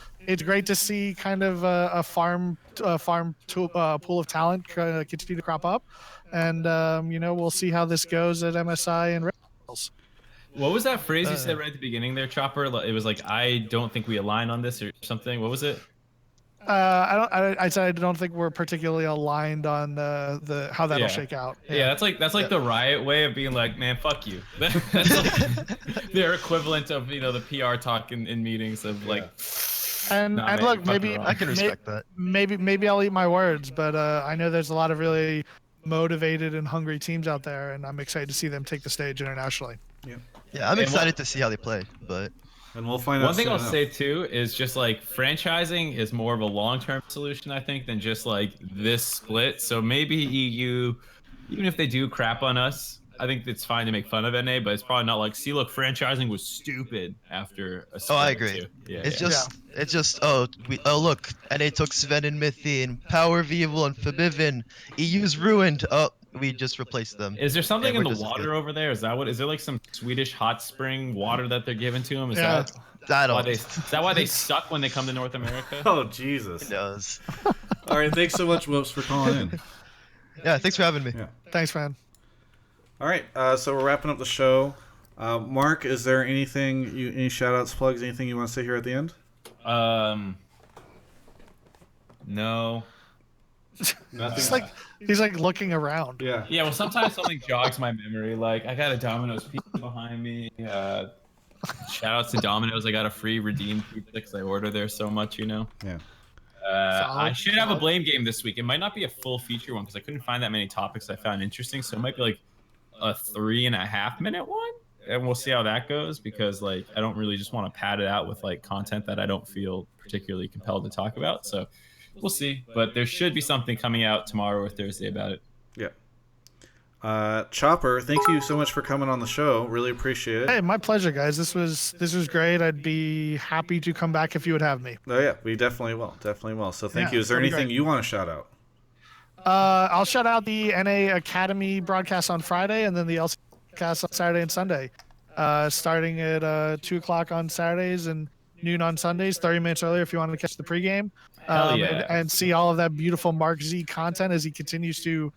Speaker 6: great to see kind of a farm pool of talent continue to crop up, and you know, we'll see how this goes at MSI and Rails.
Speaker 3: What was that phrase you said right at the beginning there, Chopper? It was like, I don't think we align on this or something. What was it?
Speaker 6: I said I don't think we're particularly aligned on the how that'll shake out.
Speaker 3: Yeah, that's like the Riot way of being like, man, fuck you. That's like their equivalent of the PR talk in meetings of like.
Speaker 6: And
Speaker 3: nah,
Speaker 6: and
Speaker 3: man,
Speaker 6: look, maybe
Speaker 16: I can respect that.
Speaker 6: Maybe I'll eat my words, but I know there's a lot of really motivated and hungry teams out there, and I'm excited to see them take the stage internationally.
Speaker 16: Yeah, I'm excited to see how they play, but.
Speaker 1: And we'll find out.
Speaker 3: One thing I'll
Speaker 1: soon
Speaker 3: say too is just like franchising is more of a long-term solution, I think, than just like this split. So maybe EU, even if they do crap on us, I think it's fine to make fun of NA, but it's probably not like, see, look, franchising was stupid after a split.
Speaker 16: Oh, I agree.
Speaker 3: Too. Yeah,
Speaker 16: It's just look, NA took Sven and Mithy and Power of Evil and Fabivin. EU's ruined. Oh, we just replaced them.
Speaker 3: Is there something in
Speaker 16: we're
Speaker 3: the
Speaker 16: just
Speaker 3: water over there? Is there like some Swedish hot spring water that they're giving to them? Is
Speaker 16: is
Speaker 3: that why they suck when they come to North America?
Speaker 1: Oh, Jesus.
Speaker 16: Who knows?
Speaker 2: All right, thanks so much, Whoops, for calling in.
Speaker 16: Yeah, thanks for having me.
Speaker 2: Yeah.
Speaker 6: Thanks, man.
Speaker 1: All right, so we're wrapping up the show. Mark, is there anything, any shout-outs, plugs, anything you want to say here at the end?
Speaker 3: No.
Speaker 1: Nothing.
Speaker 6: He's like looking around.
Speaker 1: Yeah.
Speaker 3: Yeah, well, sometimes something jogs my memory. Like, I got a Domino's pizza behind me. Shout outs to Domino's. I got a free redeemed pizza because I order there so much,
Speaker 1: Yeah.
Speaker 3: I should have a blame game this week. It might not be a full feature one because I couldn't find that many topics I found interesting. So it might be like a 3.5 minute one. And we'll see how that goes because like I don't really just want to pad it out with like content that I don't feel particularly compelled to talk about. So we'll see. But there should be something coming out tomorrow or Thursday about it.
Speaker 1: Yeah. Chopper, thank you so much for coming on the show. Really appreciate it.
Speaker 6: Hey, my pleasure, guys. This was great. I'd be happy to come back if you would have me.
Speaker 1: Oh yeah, we definitely will. So thank you. Is there anything you want to shout out?
Speaker 6: I'll shout out the NA Academy broadcast on Friday and then the LCS broadcast on Saturday and Sunday. Starting at 2:00 on Saturdays and noon on Sundays, 30 minutes earlier if you want to catch the pregame. And see all of that beautiful Mark Z content as he continues to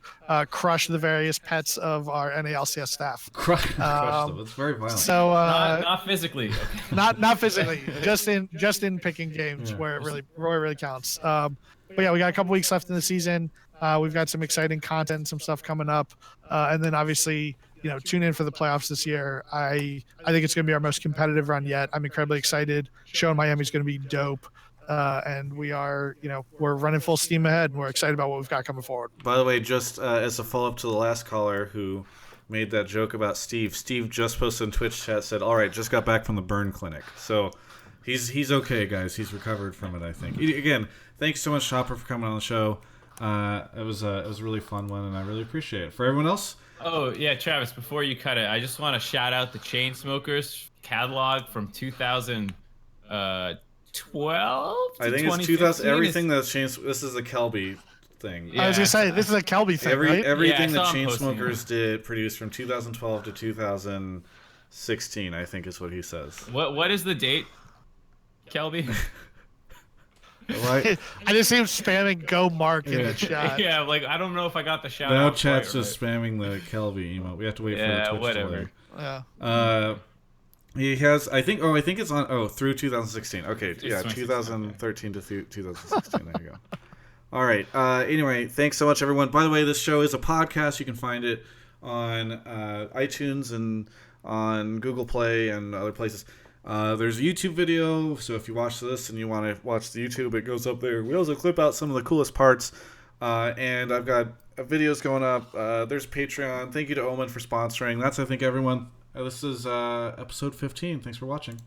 Speaker 6: crush the various pets of our NALCS staff.
Speaker 2: Crush them. It's very violent.
Speaker 6: So
Speaker 3: not physically.
Speaker 6: not physically, just in picking games where it really counts. But yeah, we got a couple weeks left in the season. We've got some exciting content and some stuff coming up, and then obviously tune in for the playoffs this year. I think it's going to be our most competitive run yet. I'm incredibly excited. Show in Miami is going to be dope. And we are, we're running full steam ahead, and we're excited about what we've got coming forward.
Speaker 1: By the way, just as a follow-up to the last caller who made that joke about Steve just posted in Twitch chat, said, all right, just got back from the burn clinic. So he's okay, guys. He's recovered from it, I think. Again, thanks so much, Chopper, for coming on the show. It was a really fun one, and I really appreciate it. For everyone else...
Speaker 3: Oh, yeah, Travis, before you cut it, I just want to shout out the Chainsmokers catalog from 2012
Speaker 1: I think it's 2000. Everything that's changed. This is a Kelby thing.
Speaker 6: Yeah. I was gonna say this is a Kelby thing, right?
Speaker 1: Everything that Chainsmokers did produced from 2012 to 2016. I think is what he says.
Speaker 3: What is the date, Kelby?
Speaker 1: Right.
Speaker 6: I just see him spamming "Go Mark" in the chat.
Speaker 3: Yeah, like I don't know if I got the shout
Speaker 1: now
Speaker 3: out.
Speaker 1: Now chat's just spamming the Kelby emote. We have to wait for the Twitch
Speaker 3: whatever.
Speaker 6: Yeah.
Speaker 1: He has, I think it's on, through 2016. Okay, yeah, 2013 to 2016. There you go. All right. Anyway, thanks so much, everyone. By the way, this show is a podcast. You can find it on iTunes and on Google Play and other places. There's a YouTube video, so if you watch this and you want to watch the YouTube, it goes up there. We also clip out some of the coolest parts. And I've got videos going up. There's Patreon. Thank you to Omen for sponsoring. That's, I think, everyone. This is episode 15. Thanks for watching.